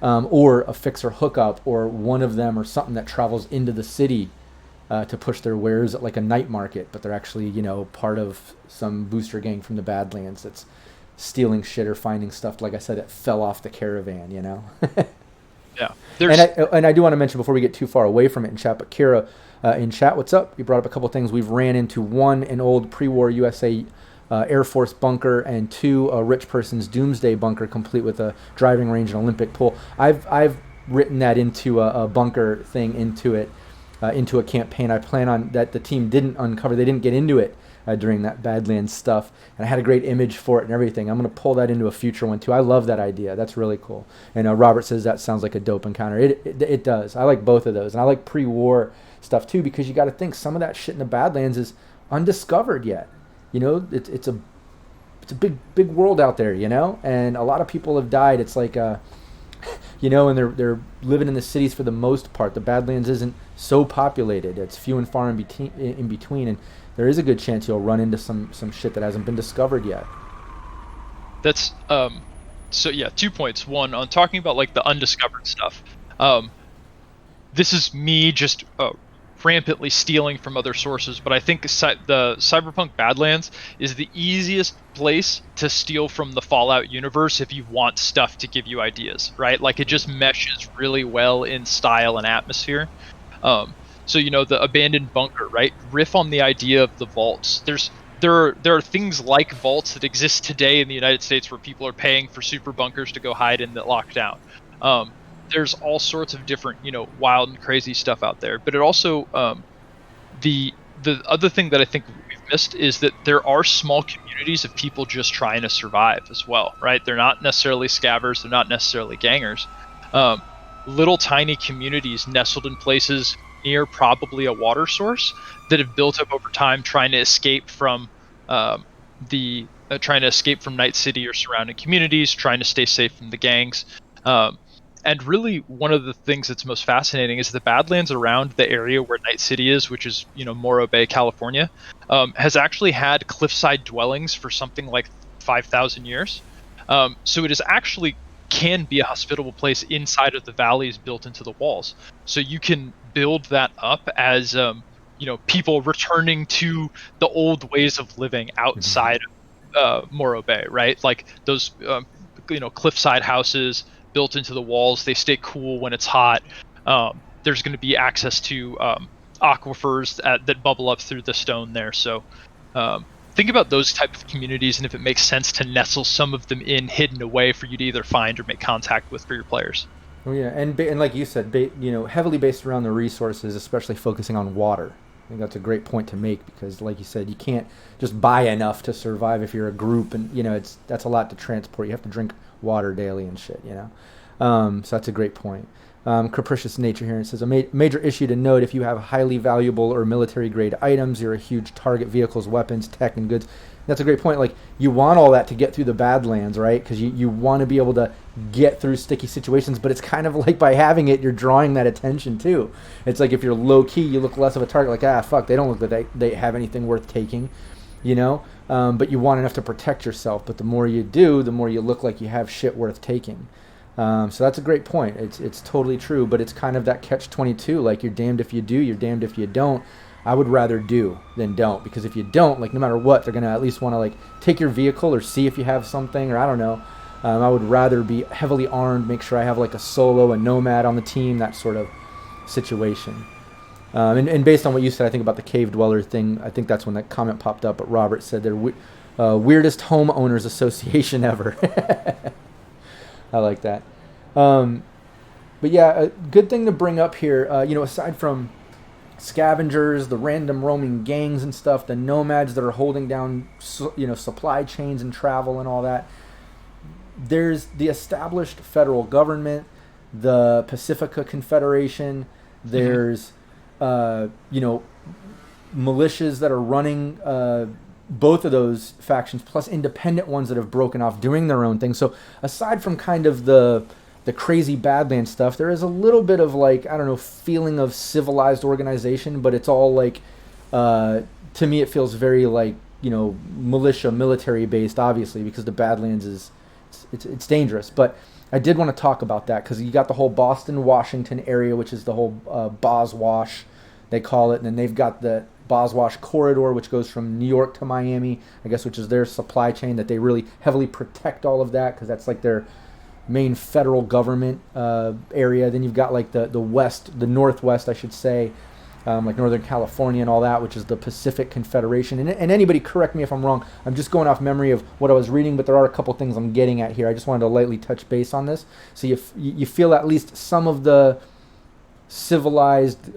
or a fixer hookup, or one of them, or something that travels into the city to push their wares at like a night market, but they're actually, part of some booster gang from the Badlands that's stealing shit or finding stuff, like I said, that fell off the caravan, Yeah. And I do want to mention before we get too far away from it in chat, but Kira in chat, what's up? You brought up a couple things. We've ran into one, an old pre-war USA Air Force bunker, and two, a rich person's doomsday bunker, complete with a driving range and Olympic pool. I've written that into a bunker thing into a campaign. I plan on that the team didn't uncover. They didn't get into it during that Badlands stuff, and I had a great image for it and everything. I'm going to pull that into a future one too. I love that idea. That's really cool. And Robert says that sounds like a dope encounter. It does. I like both of those, and I like pre-war stuff too, because you got to think some of that shit in the Badlands is undiscovered yet. It's a big world out there, and a lot of people have died. It's like and they're living in the cities for the most part. The Badlands isn't so populated. It's few and far in between, and there is a good chance you'll run into some shit that hasn't been discovered yet. That's so yeah, 2 points. One, on talking about like the undiscovered stuff. This is me just rampantly stealing from other sources, but I think the Cyberpunk Badlands is the easiest place to steal from the Fallout universe if you want stuff to give you ideas, right? Like, it just meshes really well in style and atmosphere. So the abandoned bunker, right? Riff on the idea of the vaults. There are things like vaults that exist today in the United States where people are paying for super bunkers to go hide in that lockdown. There's all sorts of different, wild and crazy stuff out there. But it also, the other thing that I think we've missed is that there are small communities of people just trying to survive as well, right? They're not necessarily scavvers, they're not necessarily gangers. Little tiny communities nestled in places near probably a water source that have built up over time, trying to escape from Night City or surrounding communities, trying to stay safe from the gangs. And really, one of the things that's most fascinating is the Badlands around the area where Night City is, which is, Morro Bay, California, has actually had cliffside dwellings for something like 5,000 years. So it is actually can be a hospitable place inside of the valleys built into the walls. So you can build that up as, people returning to the old ways of living outside of Morro Bay, right? Like those, cliffside houses built into the walls. They stay cool when it's hot. There's going to be access to aquifers that bubble up through the stone there. So think about those type of communities, and if it makes sense to nestle some of them in hidden away for you to either find or make contact with for your players. Oh yeah, and like you said, heavily based around the resources, especially focusing on water. I think that's a great point to make, because, like you said, you can't just buy enough to survive if you're a group, and that's a lot to transport. You have to drink water daily and shit, so that's a great point. Capricious Nature here, and says, a major issue to note: if you have highly valuable or military grade items, you're a huge target: vehicles, weapons, tech, and goods. That's a great point. Like, you want all that to get through the Badlands, right? Because you want to be able to get through sticky situations, but it's kind of like by having it, you're drawing that attention too. It's like if you're low key, you look less of a target. Like, fuck, they don't look like they have anything worth taking, but you want enough to protect yourself. But the more you do, the more you look like you have shit worth taking. So that's a great point. It's totally true, but it's kind of that catch-22. Like, you're damned if you do, you're damned if you don't. I would rather do than don't, because if you don't, like, no matter what, they're going to at least want to, like, take your vehicle or see if you have something, or I don't know. I would rather be heavily armed, make sure I have, like, a solo, a nomad on the team, that sort of situation. And based on what you said, I think about the cave dweller thing, I think that's when that comment popped up, but Robert said they're weirdest homeowners association ever. I like that. But yeah, a good thing to bring up here, aside from scavengers, the random roaming gangs and stuff, the nomads that are holding down, supply chains and travel and all that, there's the established federal government, the Pacifica Confederation. There's, militias that are running both of those factions, plus independent ones that have broken off doing their own thing. So aside from kind of the crazy Badlands stuff, there is a little bit of feeling of civilized organization, but it's all to me it feels very military based, obviously, because the Badlands it's dangerous. But I did want to talk about that because you got the whole Boston, Washington area, which is the whole Boswash, they call it, and then they've got the Boswash corridor, which goes from New York to Miami, I guess, which is their supply chain that they really heavily protect all of that because that's their main federal government area. Then you've got the northwest, I should say, Northern California and all that, which is the Pacific Confederation. And anybody correct me if I'm wrong. I'm just going off memory of what I was reading, but there are a couple things I'm getting at here. I just wanted to lightly touch base on this. So you feel at least some of the civilized,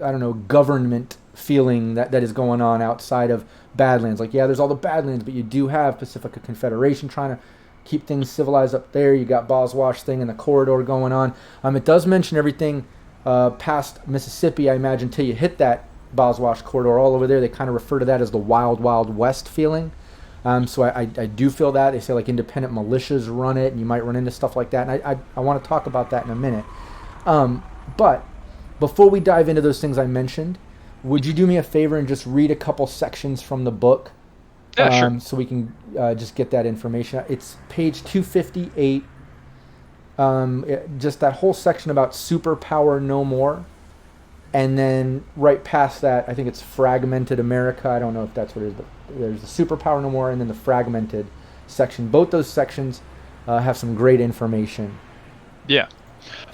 government feeling that is going on outside of Badlands. There's all the Badlands, but you do have Pacifica Confederation trying to keep things civilized up there. You got Boswash thing and the corridor going on. It does mention everything past Mississippi, I imagine, till you hit that Boswash corridor all over there. They kind of refer to that as the Wild Wild West feeling. So I do feel that. They say independent militias run it, and you might run into stuff like that. And I want to talk about that in a minute. But before we dive into those things I mentioned, would you do me a favor and just read a couple sections from the book? Yeah, sure. So we can just get that information. It's page 258. Just that whole section about superpower no more. And then right past that, I think it's fragmented America. I don't know if that's what it is, but there's the superpower no more and then the fragmented section. Both those sections have some great information. Yeah.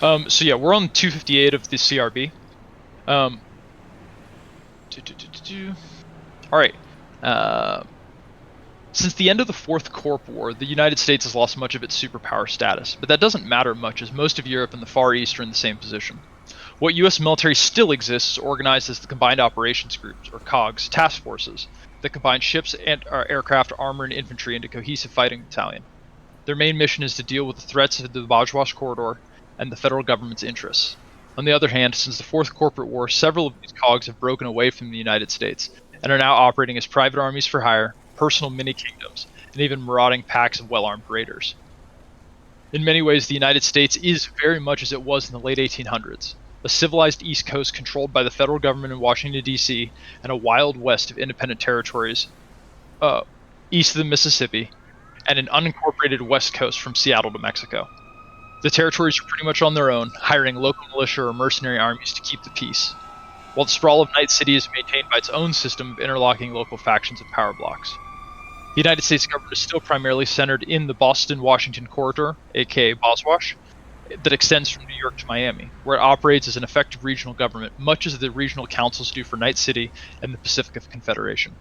We're on 258 of the CRB. All right. Since the end of the Fourth Corp War, the United States has lost much of its superpower status, but that doesn't matter much as most of Europe and the Far East are in the same position. What U.S. military still exists is organized as the Combined Operations Groups, or COGS, task forces, that combine ships and aircraft, armor, and infantry into cohesive fighting battalion. Their main mission is to deal with the threats of the Boswash Corridor and the federal government's interests. On the other hand, since the Fourth Corporate War, several of these COGS have broken away from the United States and are now operating as private armies for hire, personal mini-kingdoms, and even marauding packs of well-armed raiders. In many ways, the United States is very much as it was in the late 1800s, a civilized East Coast controlled by the federal government in Washington, D.C., and a wild west of independent territories east of the Mississippi, and an unincorporated West Coast from Seattle to Mexico. The territories are pretty much on their own, hiring local militia or mercenary armies to keep the peace, while the sprawl of Night City is maintained by its own system of interlocking local factions and power blocks. The United States government is still primarily centered in the Boston-Washington corridor, aka Boswash, that extends from New York to Miami, where it operates as an effective regional government, much as the regional councils do for Night City and the Pacifica Confederation.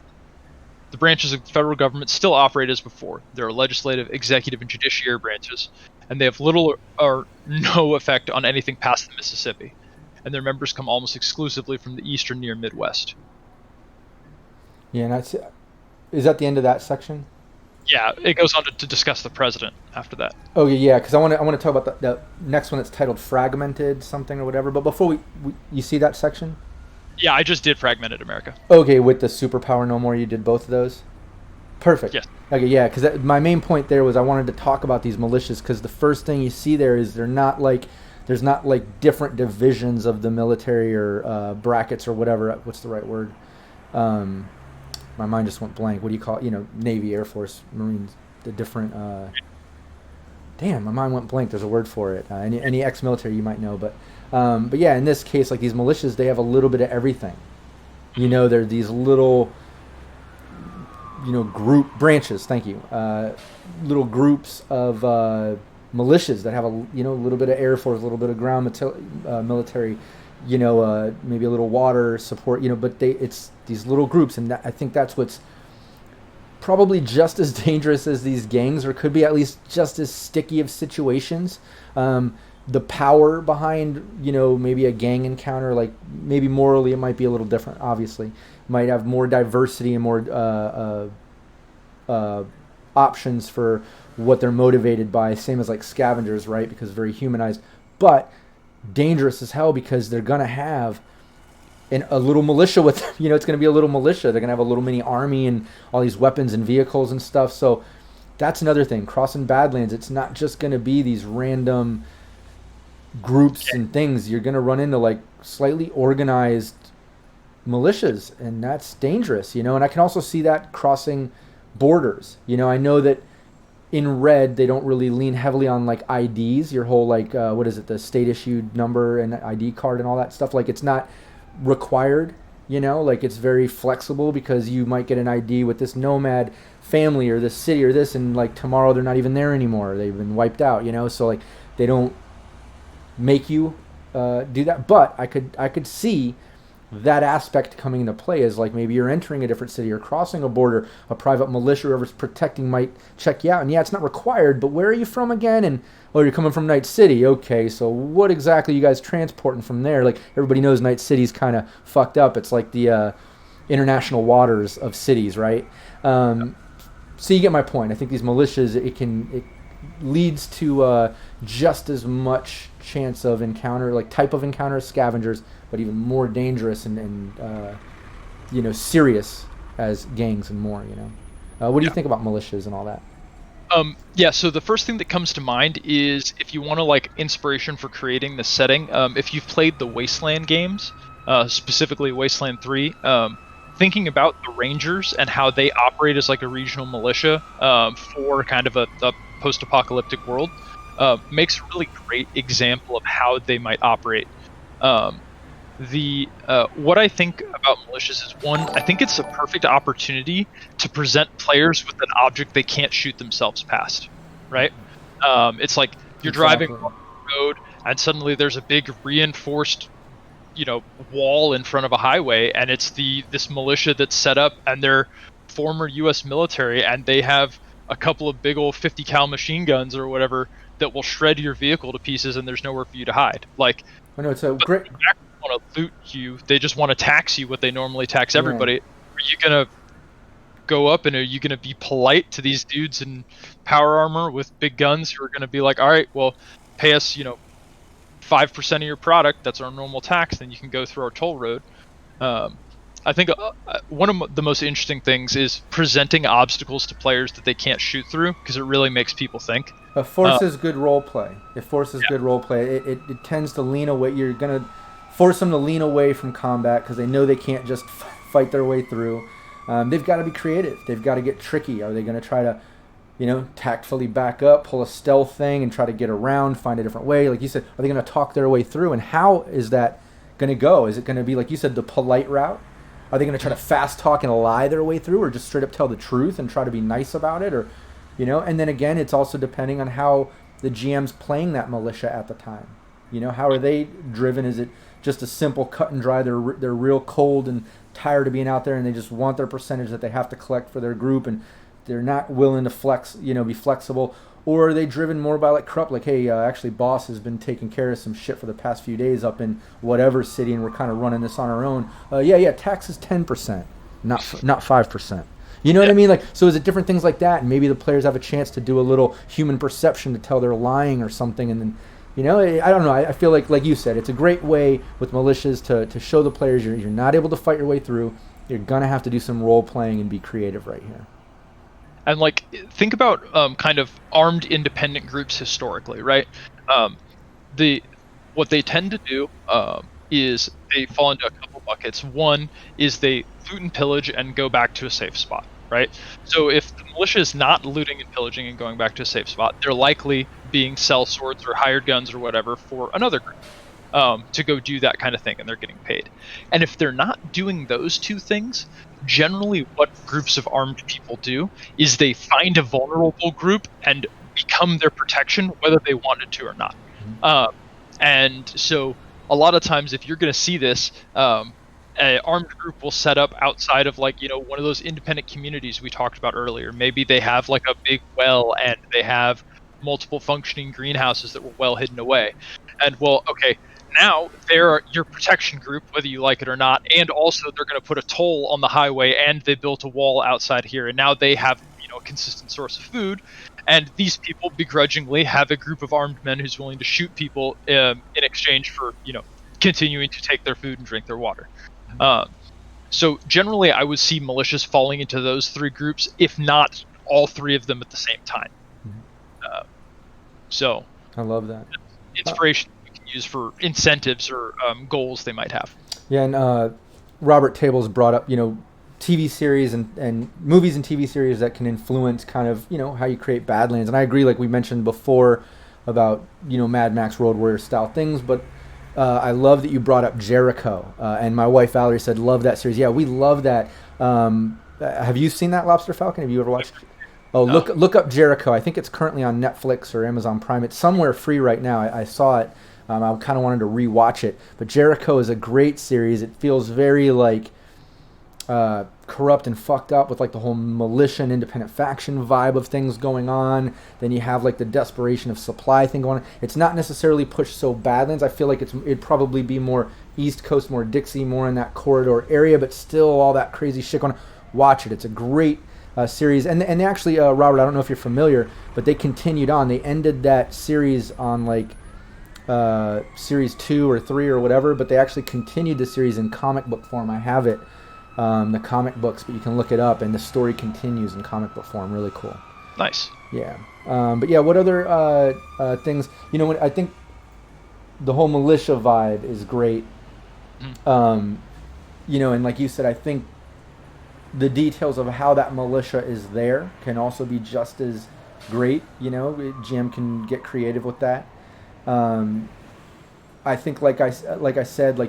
The branches of the federal government still operate as before. There are legislative, executive, and judiciary branches, and they have little or no effect on anything past the Mississippi, and their members come almost exclusively from the eastern near Midwest. Yeah, and is that the end of that section? Yeah, it goes on to discuss the president after that. Okay, yeah, because I want to talk about the next one that's titled Fragmented something or whatever. But before you see that section? Yeah, I just did Fragmented America. Okay, with the superpower no more, you did both of those? Perfect. Yes. Okay, yeah, because my main point there was I wanted to talk about these militias because the first thing you see there is there's not different divisions of the military or brackets or whatever. What's the right word? My mind just went blank. What do you call it? Navy, Air Force, Marines, the different... Damn, my mind went blank. There's a word for it. Any ex-military you might know. But yeah, in this case, these militias, they have a little bit of everything. They're these little, group branches, thank you. Little groups of militias that have a little bit of Air Force, a little bit of ground military, maybe a little water support, but it's these little groups, and I think that's what's probably just as dangerous as these gangs, or could be at least just as sticky of situations. The power behind, maybe a gang encounter, maybe morally it might be a little different, obviously. Might have more diversity and more options for what they're motivated by, same as scavengers, right? Because very humanized. But dangerous as hell because they're gonna have a little militia with them. It's gonna be a little militia. They're gonna have a little mini army and all these weapons and vehicles and stuff. So that's another thing. Crossing Badlands, it's not just gonna be these random groups and things. You're gonna run into like slightly organized militias, and that's dangerous. And I can also see that crossing borders. I know that in Red they don't really lean heavily on like IDs, your whole like what is it, the state issued number and ID card and all that stuff. Like it's not required, like it's very flexible because you might get an ID with this nomad family or this city or this, and like tomorrow they're not even there anymore, they've been wiped out, so like they don't make you do that. But I could see that aspect coming into play as like maybe you're entering a different city or crossing a border, a private militia, whoever's protecting might check you out, and yeah, it's not required, but where are you from again? And you're coming from Night City. Okay, so what exactly are you guys transporting from there? Like everybody knows Night City's kind of fucked up. It's like the international waters of cities, right? So you get my point. I think these militias, it leads to just as much chance of encounter, like type of encounter as scavengers, but even more dangerous and serious as gangs and more. What do you think about militias and all that? So the first thing that comes to mind is if you want to like inspiration for creating the setting, if you've played the Wasteland games, specifically Wasteland 3, thinking about the Rangers and how they operate as like a regional militia for kind of a post-apocalyptic world makes a really great example of how they might operate. What I think about militias is, one, I think it's a perfect opportunity to present players with an object they can't shoot themselves past, right? It's like you're driving on the road and suddenly there's a big reinforced, wall in front of a highway, and it's this militia that's set up, and they're former U.S. military, and they have a couple of big old 50 cal machine guns or whatever that will shred your vehicle to pieces, and there's nowhere for you to hide. Like, I know it's a great. They want to loot you. They just want to tax you what they normally tax everybody. Yeah. Are you gonna go up and are you gonna be polite to these dudes in power armor with big guns who are gonna be like, all right, well, pay us, 5% of your product, that's our normal tax, then you can go through our toll road. I think one of the most interesting things is presenting obstacles to players that they can't shoot through, because it really makes people think. It forces good role play. Good role play. It tends to lean away. You're going to force them to lean away from combat because they know they can't just fight their way through. They've got to be creative. They've got to get tricky. Are they going to try to, tactfully back up, pull a stealth thing and try to get around, find a different way? Like you said, are they going to talk their way through? And how is that going to go? Is it going to be, like you said, the polite route? Are they going to try to fast talk and lie their way through, or just straight up tell the truth and try to be nice about it? Or, and then again, it's also depending on how the GM's playing that militia at the time. How are they driven? Is it just a simple cut and dry? They're real cold and tired of being out there, and they just want their percentage that they have to collect for their group, and they're not willing to flex, be flexible? Or are they driven more by like corrupt, like, hey, actually boss has been taking care of some shit for the past few days up in whatever city, and we're kind of running this on our own. Tax is 10%, not 5%. You know what I mean? Like, so is it different things like that? And maybe the players have a chance to do a little human perception to tell they're lying or something, and then, I don't know. I feel like you said, it's a great way with militias to show the players you're not able to fight your way through. You're gonna have to do some role playing and be creative right here. And like, think about kind of armed independent groups historically, right? What they tend to do is they fall into a couple buckets. One is they loot and pillage and go back to a safe spot, right? So if the militia is not looting and pillaging and going back to a safe spot, they're likely being sellswords or hired guns or whatever for another group to go do that kind of thing, and they're getting paid. And if they're not doing those two things, generally what groups of armed people do is they find a vulnerable group and become their protection, whether they wanted to or not. And so a lot of times, if you're going to see this, an armed group will set up outside of like, one of those independent communities we talked about earlier. Maybe they have like a big well and they have multiple functioning greenhouses that were well hidden away. And well, okay, now they're your protection group, whether you like it or not, and also they're going to put a toll on the highway, and they built a wall outside here, and now they have consistent source of food, and these people begrudgingly have a group of armed men who's willing to shoot people in exchange for continuing to take their food and drink their water. So generally, I would see militias falling into those three groups, if not all three of them at the same time. So I love that. Inspiration you can use for incentives or goals they might have. Yeah, and Robert Tables brought up, TV series and movies and TV series that can influence kind of, how you create Badlands. And I agree, like we mentioned before, about, Mad Max Road Warrior style things, but I love that you brought up Jericho. And my wife Valerie said, love that series. Yeah, we love that. Have you seen that, Lobster Falcon? Have you ever watched? Oh, No. look up Jericho. I think it's currently on Netflix or Amazon Prime. It's somewhere free right now. I saw it. I kind of wanted to rewatch it. But Jericho is a great series. It feels very like corrupt and fucked up with like the whole militia and independent faction vibe of things going on. Then you have like the desperation of supply thing going on. It's not necessarily pushed so Badlands. I feel like it'd probably be more East Coast, more Dixie, more in that corridor area, but still all that crazy shit going on. Watch it. It's a great series. And they actually, Robert, I don't know if you're familiar, but they continued on. They ended that series on like series 2 or 3 or whatever, but they actually continued the series in comic book form. I have it. The comic books, but you can look it up, and the story continues in comic book form. Really cool. Nice. Yeah. But yeah, what other things? I think the whole militia vibe is great. And like you said, I think the details of how that militia is there can also be just as great. GM can get creative with that. I think, like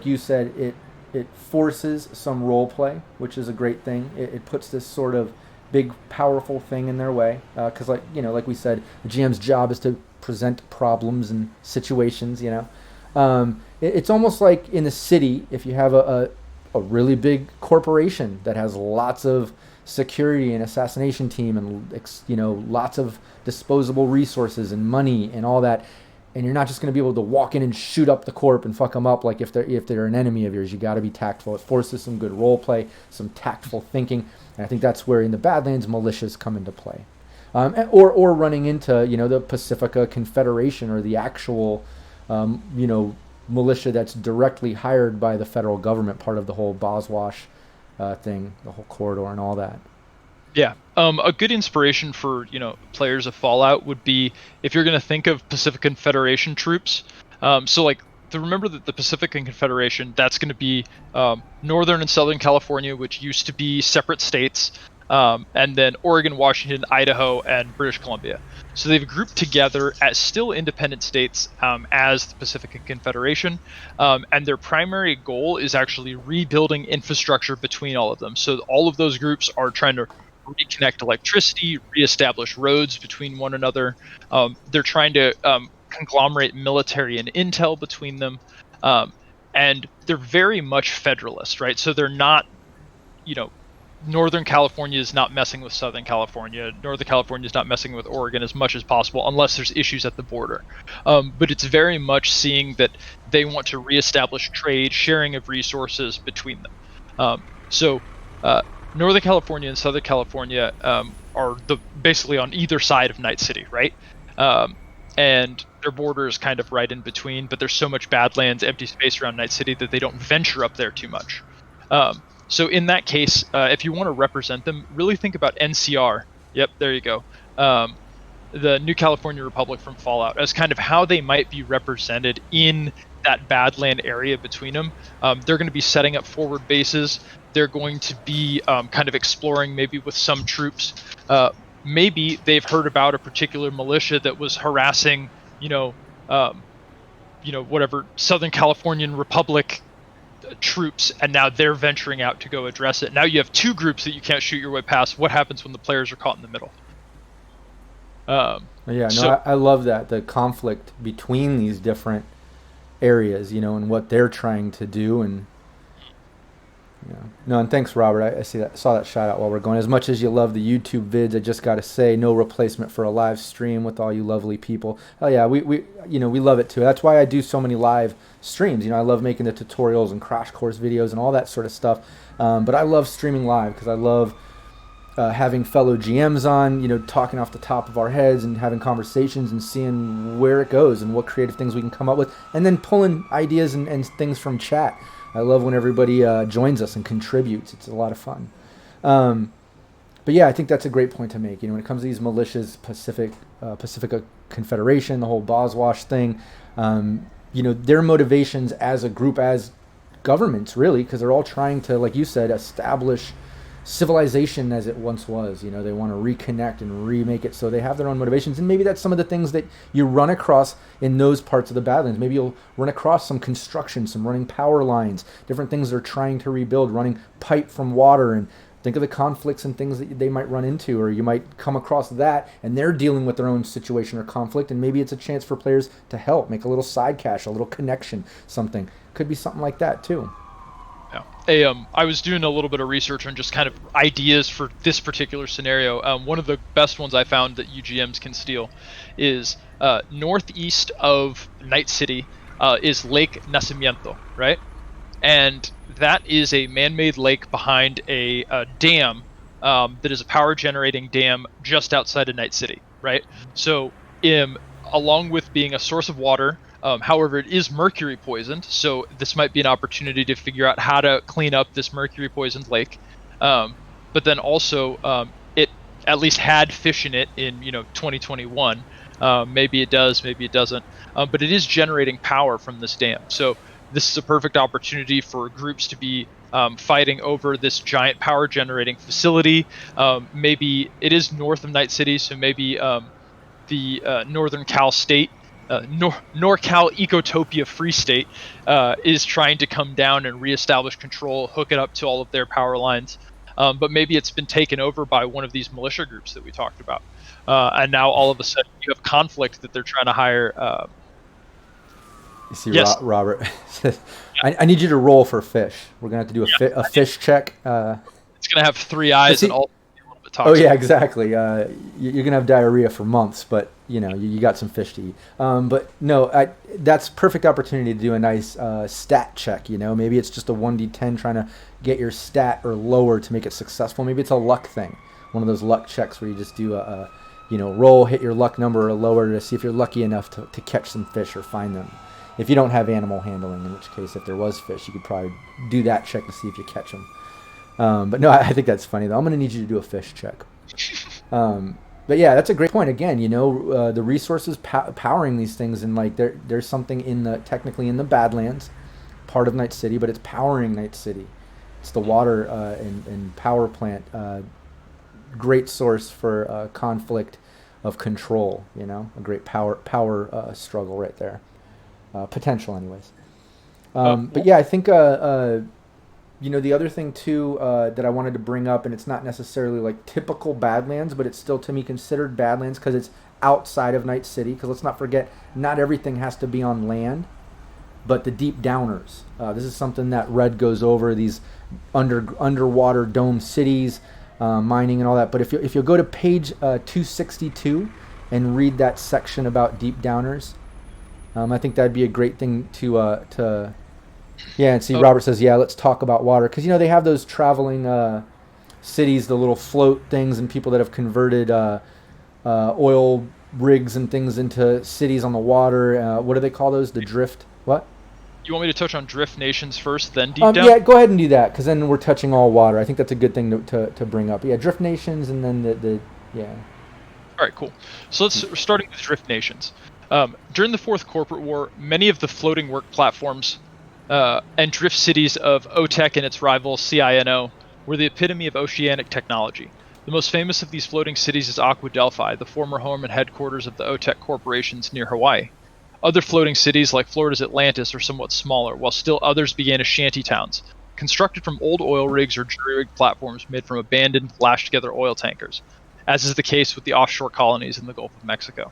you said, it forces some role play, which is a great thing. It puts this sort of big, powerful thing in their way. Because, like we said, the GM's job is to present problems and situations. It's almost like in the city, if you have a really big corporation that has lots of security and assassination team and lots of disposable resources and money and all that. And you're not just going to be able to walk in and shoot up the corp and fuck them up like if they're an enemy of yours. You got to be tactful. It forces some good role play, some tactful thinking, and I think that's where in the Badlands militias come into play, or running into the Pacifica Confederation or the actual militia that's directly hired by the federal government, part of the whole Boswash thing, the whole corridor and all that. Yeah. A good inspiration for, players of Fallout would be if you're going to think of Pacific Confederation troops. Remember that the Pacific Confederation, that's going to be Northern and Southern California, which used to be separate states, and then Oregon, Washington, Idaho, and British Columbia. So they've grouped together as still independent states as the Pacific Confederation, and their primary goal is actually rebuilding infrastructure between all of them. So all of those groups are trying to reconnect electricity, reestablish roads between one another. They're trying to conglomerate military and intel between them, and they're very much federalist, right? So they're not, Northern California is not messing with Southern California. Northern California is not messing with Oregon as much as possible, unless there's issues at the border. But it's very much seeing that they want to reestablish trade, sharing of resources between them. Northern California and Southern California are basically on either side of Night City, right? And their border is kind of right in between, but there's so much Badlands, empty space around Night City that they don't venture up there too much. So in that case, if you want to represent them, really think about NCR. Yep, there you go. The New California Republic from Fallout as kind of how they might be represented in that Badland area between them. They're going to be setting up forward bases. They're going to be kind of exploring maybe with some troops. Maybe they've heard about a particular militia that was harassing, whatever Southern Californian Republic troops, and now they're venturing out to go address it. Now you have two groups that you can't shoot your way past. What happens when the players are caught in the middle? I love that, the conflict between these different areas, and what they're trying to do. And and thanks, Robert. I saw that shout out while we're going. As much as you love the YouTube vids, I just got to say, no replacement for a live stream with all you lovely people. Oh yeah, we love it too. That's why I do so many live streams. I love making the tutorials and crash course videos and all that sort of stuff. But I love streaming live because I love having fellow GMs on, talking off the top of our heads and having conversations and seeing where it goes and what creative things we can come up with, and then pulling ideas and things from chat. I love when everybody joins us and contributes. It's a lot of fun. But yeah, I think that's a great point to make. When it comes to these militias, Pacifica Confederation, the whole Boswash thing, their motivations as a group, as governments, really, because they're all trying to, like you said, establish civilization as it once was. They want to reconnect and remake it, so they have their own motivations. And maybe that's some of the things that you run across in those parts of the Badlands. Maybe you'll run across some construction, some running power lines, different things they're trying to rebuild, running pipe from water, and think of the conflicts and things that they might run into, or you might come across that and they're dealing with their own situation or conflict, and maybe it's a chance for players to help, make a little side cache, a little connection, something. Could be something like that too. Yeah. I was doing a little bit of research on just kind of ideas for this particular scenario. One of the best ones I found that UGMs can steal is northeast of Night City is Lake Nacimiento, right? And that is a man-made lake behind a dam that is a power-generating dam just outside of Night City, right? So, along with being a source of water, however, it is mercury poisoned, so this might be an opportunity to figure out how to clean up this mercury poisoned lake. But then also, it at least had fish in it in 2021. Maybe it does, maybe it doesn't. But it is generating power from this dam. So this is a perfect opportunity for groups to be fighting over this giant power generating facility. Maybe it is north of Night City, so maybe the Northern Cal State, NorCal Ecotopia Free State, is trying to come down and reestablish control, hook it up to all of their power lines. But maybe it's been taken over by one of these militia groups that we talked about. And now all of a sudden you have conflict that they're trying to hire. You see, yes. Robert, I need you to roll for fish. We're going to have to do a fish check. It's going to have 3 eyes and all. Oh yeah, exactly. You're gonna have diarrhea for months, but you got some fish to eat. But no, that's perfect opportunity to do a nice stat check. Maybe it's just a 1d10 trying to get your stat or lower to make it successful. Maybe it's a luck thing, one of those luck checks where you just do a roll, hit your luck number or lower to see if you're lucky enough to catch some fish or find them. If you don't have animal handling, in which case, if there was fish, you could probably do that check to see if you catch them. But no, I think that's funny though. I'm going to need you to do a fish check. But yeah, that's a great point. Again, the resources powering these things, and like there's something technically in the Badlands, part of Night City, but it's powering Night City. It's the water and power plant. Great source for conflict of control. A great power struggle right there. Potential, anyways. But yeah, I think. The other thing too that I wanted to bring up, and it's not necessarily like typical Badlands, but it's still to me considered Badlands because it's outside of Night City. Because let's not forget, not everything has to be on land, but the deep downers. This is something that Red goes over, these underwater dome cities, mining and all that. But if you'll go to page 262 and read that section about deep downers, I think that'd be a great thing to yeah, and see, Robert says, yeah, let's talk about water. Because, they have those traveling cities, the little float things, and people that have converted oil rigs and things into cities on the water. What do they call those? The drift? What? You want me to touch on drift nations first, then deep down? Yeah, go ahead and do that, because then we're touching all water. I think that's a good thing to bring up. Yeah, drift nations, and then yeah. All right, cool. So starting with drift nations. During the Fourth Corporate War, many of the floating work platforms and drift cities of OTEC and its rival CINO were the epitome of oceanic technology. The most famous of these floating cities is Aqua Delphi, the former home and headquarters of the OTEC corporations near Hawaii. Other floating cities, like Florida's Atlantis, are somewhat smaller, while still others began as shanty towns, constructed from old oil rigs or jury-rigged platforms made from abandoned, lashed-together oil tankers, as is the case with the offshore colonies in the Gulf of Mexico.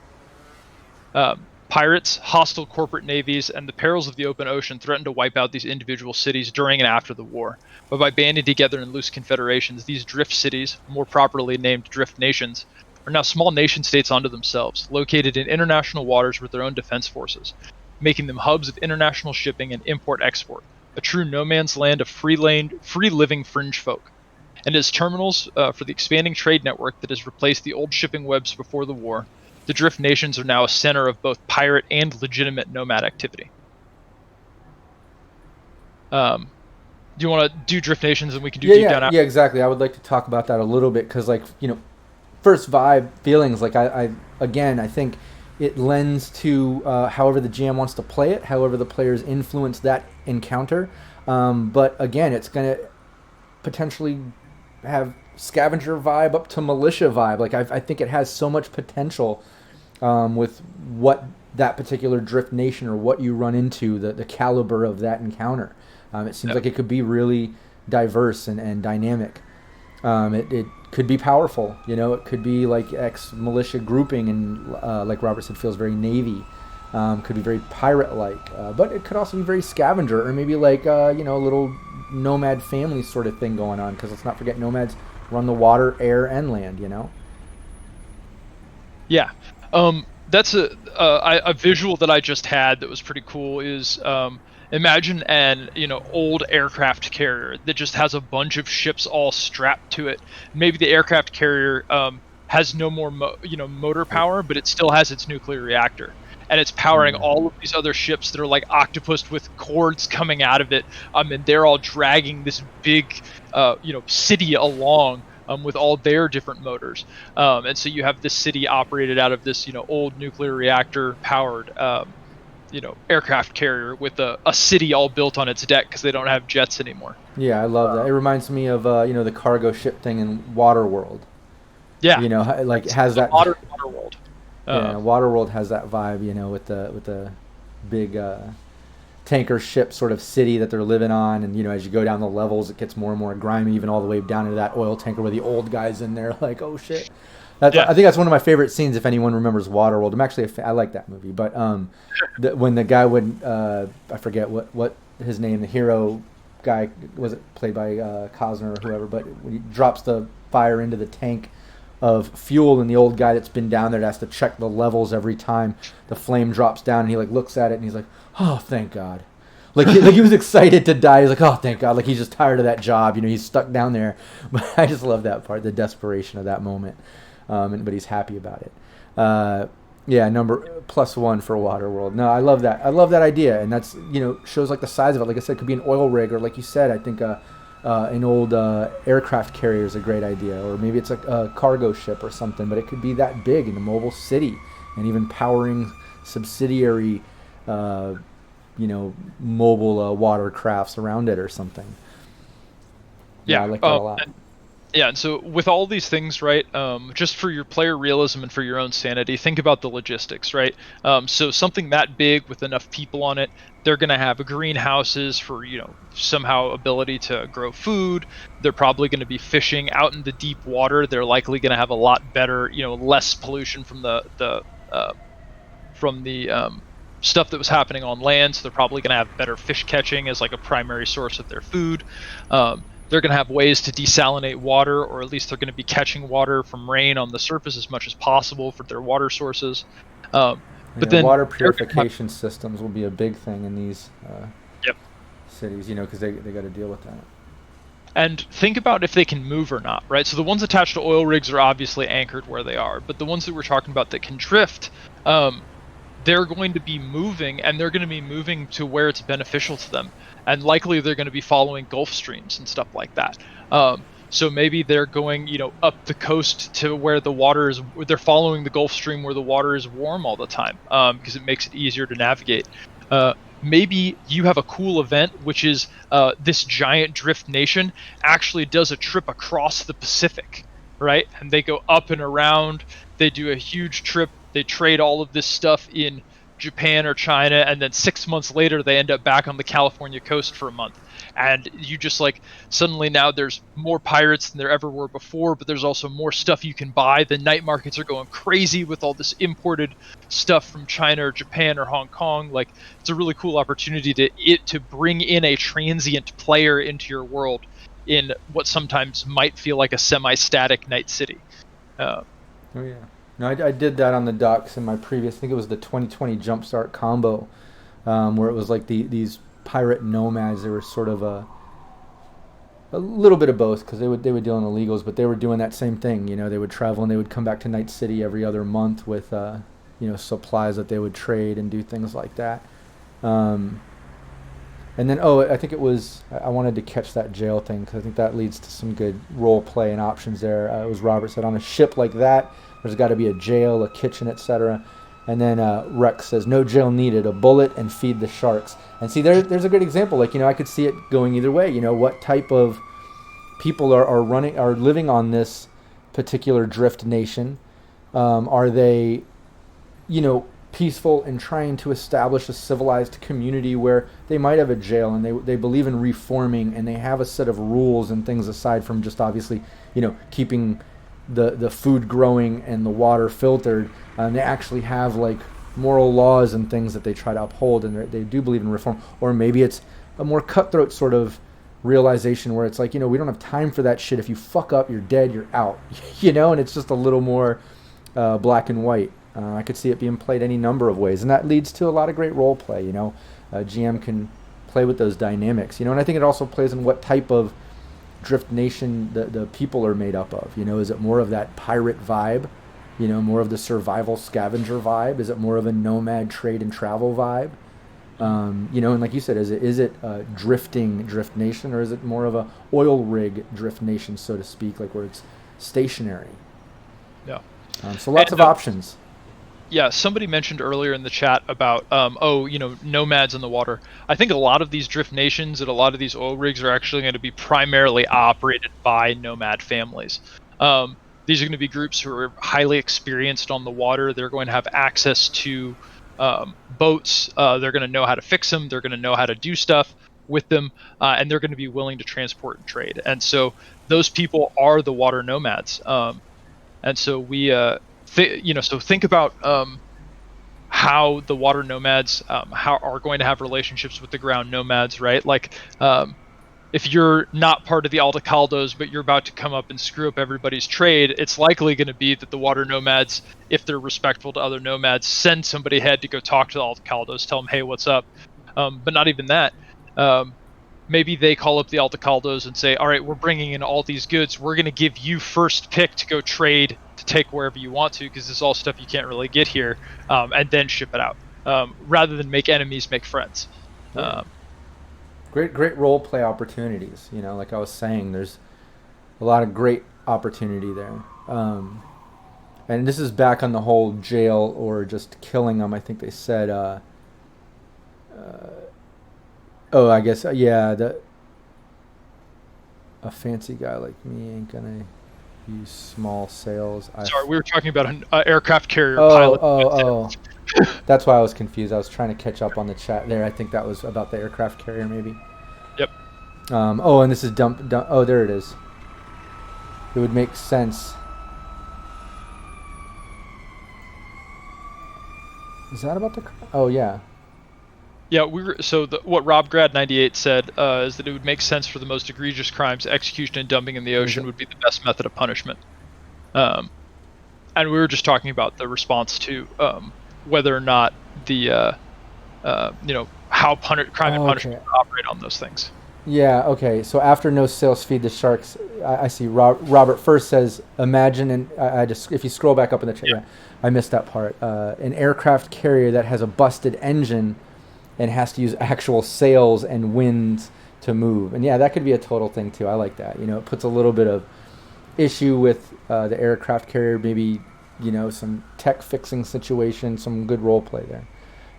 Pirates, hostile corporate navies, and the perils of the open ocean threatened to wipe out these individual cities during and after the war. But by banding together in loose confederations, these drift cities, more properly named drift nations, are now small nation-states unto themselves, located in international waters with their own defense forces, making them hubs of international shipping and import-export, a true no-man's land of free-living fringe folk. and as terminals for the expanding trade network that has replaced the old shipping webs before the war, the Drift Nations are now a center of both pirate and legitimate nomad activity. Do you want to do Drift Nations, and we can do deep down? Yeah, exactly. I would like to talk about that a little bit because, like, first vibe feelings. Like, I think it lends to however the GM wants to play it, however the players influence that encounter. But again, it's gonna potentially have scavenger vibe up to militia vibe. Like, I think it has so much potential with what that particular Drift Nation or what you run into, the caliber of that encounter. It seems like it could be really diverse and dynamic. It could be powerful, it could be like ex-militia grouping and like Robert said, feels very Navy. Could be very pirate-like, but it could also be very scavenger, or maybe like a little nomad family sort of thing going on, because let's not forget nomads run the water, air, and land, Yeah. That's a visual that I just had that was pretty cool is imagine an old aircraft carrier that just has a bunch of ships all strapped to it. Maybe the aircraft carrier has no more motor power, but it still has its nuclear reactor, and it's powering all of these other ships that are like octopus with cords coming out of it, and they're all dragging this big city along with all their different motors, and so you have this city operated out of this old nuclear reactor powered aircraft carrier with a city all built on its deck because they don't have jets anymore. Yeah, I love that. It reminds me of the cargo ship thing in Waterworld. Yeah, like it has that modern Waterworld. Yeah, Waterworld has that vibe, with the big tanker ship sort of city that they're living on, and as you go down the levels, it gets more and more grimy, even all the way down to that oil tanker where the old guy's in there, like, oh shit. I think that's one of my favorite scenes. If anyone remembers Waterworld, I'm actually I like that movie. But when the guy would I forget what his name, the hero guy, was it played by Cosner or whoever, but when he drops the fire into the tank of fuel, and the old guy that's been down there has to check the levels every time the flame drops down, and he like looks at it and he's like, oh, thank God. Like he was excited to die. He's like, oh, thank God. Like he's just tired of that job. He's stuck down there. But I just love that part, the desperation of that moment. But he's happy about it. Number +1 for Waterworld. No, I love that. I love that idea, and that's shows like the size of it. Like I said, it could be an oil rig, or like you said, I think an old aircraft carrier is a great idea, or maybe it's a cargo ship or something. But it could be that big in a mobile city, and even powering subsidiary, mobile watercrafts around it or something. Yeah, I like that a lot. Yeah, and so with all these things, right, just for your player realism and for your own sanity, think about the logistics, right? So something that big with enough people on it, they're going to have greenhouses for, somehow ability to grow food. They're probably going to be fishing out in the deep water. They're likely going to have a lot better, less pollution from the stuff that was happening on land. So they're probably going to have better fish catching as like a primary source of their food. They're going to have ways to desalinate water, or at least they're going to be catching water from rain on the surface as much as possible for their water sources. But then water purification systems will be a big thing in these cities, because they got to deal with that. And think about if they can move or not, right? So the ones attached to oil rigs are obviously anchored where they are, but the ones that we're talking about that can drift, they're going to be moving, and they're going to be moving to where it's beneficial to them. And likely they're going to be following Gulf streams and stuff like that. So maybe they're going, up the coast to where the water is. They're following the Gulf Stream where the water is warm all the time, because it makes it easier to navigate. Maybe you have a cool event, which is this giant drift nation actually does a trip across the Pacific, right? And they go up and around. They do a huge trip. They trade all of this stuff in Japan or China, and then 6 months later they end up back on the California coast for a month. And you just like suddenly now there's more pirates than there ever were before, but there's also more stuff you can buy. The night markets are going crazy with all this imported stuff from China or Japan or Hong Kong. Like, it's a really cool opportunity to bring in a transient player into your world in what sometimes might feel like a semi-static night city. Oh yeah. No, I did that on the docks in my previous, I think it was the 2020 Jumpstart combo, where it was like these pirate nomads. They were sort of A little bit of both, because they would deal in illegals, but they were doing that same thing. You know, they would travel and they would come back to Night City every other month with supplies that they would trade and do things like that. And then I think it was I wanted to catch that jail thing, because I think that leads to some good role play and options there. It was Robert said, on a ship like that, there's got to be a jail, a kitchen, etc. And then Rex says, no jail needed, a bullet and feed the sharks. And see, there's a good example. Like, I could see it going either way. What type of people are living on this particular drift nation? Are they, peaceful and trying to establish a civilized community where they might have a jail and they believe in reforming and they have a set of rules and things aside from just obviously, keeping the food growing and the water filtered. They actually have like moral laws and things that they try to uphold, and they do believe in reform. Or maybe it's a more cutthroat sort of realization where it's like, we don't have time for that shit. If you fuck up, you're dead, you're out, and it's just a little more black and white. I could see it being played any number of ways, and that leads to a lot of great role play. GM can play with those dynamics, and I think it also plays in what type of drift nation the people are made up of. Is it more of that pirate vibe, more of the survival scavenger vibe? Is it more of a nomad trade and travel vibe? And like you said, is it a drifting drift nation, or is it more of a oil rig drift nation, so to speak, like where it's stationary? Yeah. So lots of options. Yeah, somebody mentioned earlier in the chat about, nomads in the water. I think a lot of these drift nations and a lot of these oil rigs are actually going to be primarily operated by nomad families. These are going to be groups who are highly experienced on the water. They're going to have access to boats. They're going to know how to fix them. They're going to know how to do stuff with them, and they're going to be willing to transport and trade. And so those people are the water nomads. And so we... so think about how the water nomads are going to have relationships with the ground nomads, right? Like, if you're not part of the Aldecaldos, but you're about to come up and screw up everybody's trade, it's likely going to be that the water nomads, if they're respectful to other nomads, send somebody ahead to go talk to the Aldecaldos, tell them, hey, what's up? But not even that. Maybe they call up the Aldecaldos and say, all right, we're bringing in all these goods. We're going to give you first pick to go trade, to take wherever you want to, because this is all stuff you can't really get here, and then ship it out, rather than make enemies, make friends. Great role play opportunities. Like I was saying, there's a lot of great opportunity there. And this is back on the whole jail or just killing them. I think they said, I guess, a fancy guy like me ain't gonna use small sails. Sorry, we were talking about an aircraft carrier pilot. That's why I was confused. I was trying to catch up on the chat there. I think that was about the aircraft carrier, maybe. Yep. And this is dump. Oh, there it is. It would make sense. Is that about the... Oh, yeah. Yeah, what Rob Grad 98 said is that it would make sense for the most egregious crimes, execution and dumping in the ocean would be the best method of punishment. And we were just talking about the response to whether or not the how crime and punishment operate on those things. Yeah. Okay. So after no sales, feed the sharks. I see. Robert first says, imagine, and I just, if you scroll back up in the chat, I missed that part. An aircraft carrier that has a busted engine and has to use actual sails and winds to move. And yeah, that could be a total thing too. I like that. It puts a little bit of issue with the aircraft carrier, maybe, some tech fixing situation, some good role play there.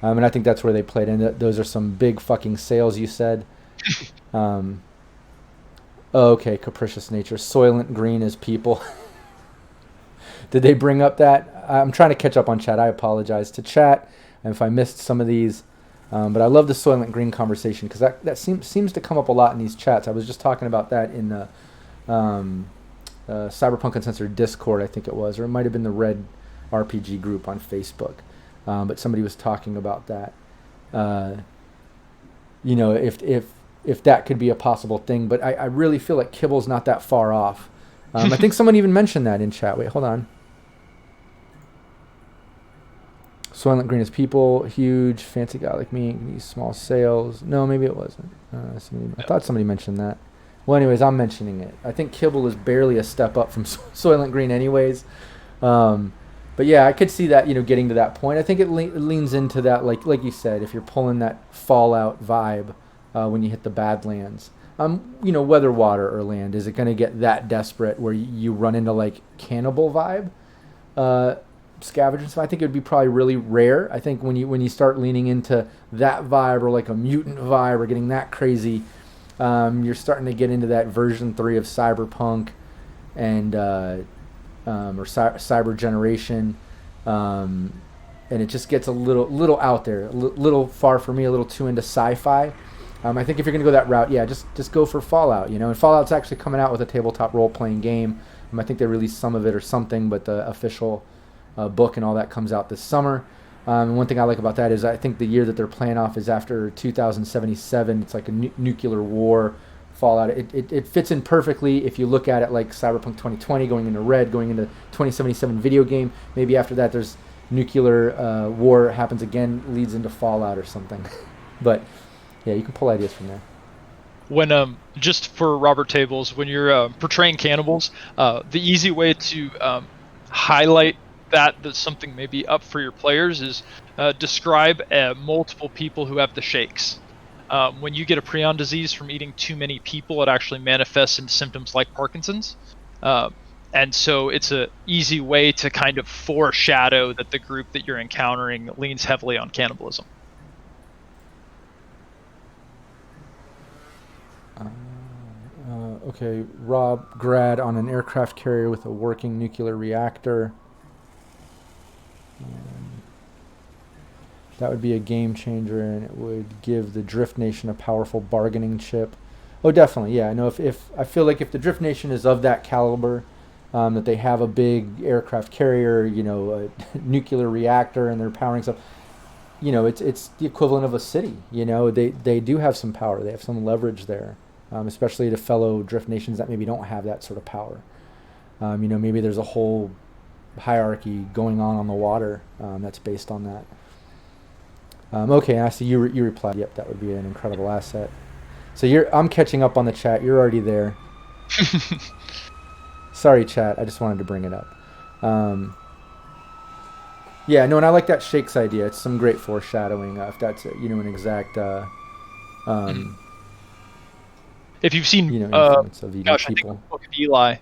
And I think that's where they played. And those are some big fucking sails, you said. Okay, capricious nature. Soylent Green is people. Did they bring up that? I'm trying to catch up on chat. I apologize to chat and if I missed some of these. But I love the Soylent Green conversation because that seems to come up a lot in these chats. I was just talking about that in the Cyberpunk Uncensored Discord, I think it was, or it might have been the Red RPG group on Facebook. But somebody was talking about that. If that could be a possible thing. But I really feel like Kibble's not that far off. I think someone even mentioned that in chat. Wait, hold on. Soylent Green is people, huge, fancy guy like me, can use small sails. No, maybe it wasn't. I thought somebody mentioned that. Well, anyways, I'm mentioning it. I think Kibble is barely a step up from Soylent Green, anyways. But yeah, I could see that, getting to that point. I think it leans into that, like you said, if you're pulling that Fallout vibe when you hit the Badlands. Whether water or land, is it going to get that desperate where you run into like cannibal vibe scavengers? I think it would be probably really rare. I think when you start leaning into that vibe or like a mutant vibe or getting that crazy, you're starting to get into that version 3 of Cyberpunk and or cyber generation, and it just gets a little out there, a little far for me, a little too into sci-fi. I think if you're going to go that route, yeah, just go for Fallout, And Fallout's actually coming out with a tabletop role-playing game. I think they released some of it or something, but the official book and all that comes out this summer. And one thing I like about that is I think the year that they're playing off is after 2077. It's like a nuclear war. Fallout. It fits in perfectly if you look at it like Cyberpunk 2020 going into Red, going into 2077 video game. Maybe after that there's nuclear war happens again, leads into Fallout or something. But yeah, you can pull ideas from there. When just for Robert Tables, when you're portraying cannibals, the easy way to highlight that something may be up for your players is describe multiple people who have the shakes. When you get a prion disease from eating too many people, it actually manifests in symptoms like Parkinson's. And so it's an easy way to kind of foreshadow that the group that you're encountering leans heavily on cannibalism. Okay, Rob, grad on an aircraft carrier with a working nuclear reactor. That would be a game changer, and it would give the Drift Nation a powerful bargaining chip. Oh, definitely, yeah. No, if I feel like if the Drift Nation is of that caliber, that they have a big aircraft carrier, a nuclear reactor, and they're powering stuff, it's the equivalent of a city. They do have some power. They have some leverage there, especially to fellow Drift Nations that maybe don't have that sort of power. Maybe there's a whole hierarchy going on the water that's based on that. Okay, I see you replied. Yep, that would be an incredible asset. So I'm catching up on the chat. You're already there. Sorry, chat. I just wanted to bring it up. Yeah, no, and I like that Shakes idea. It's some great foreshadowing. If that's an exact. If you've seen, influence of gosh, people. I think Book of Eli.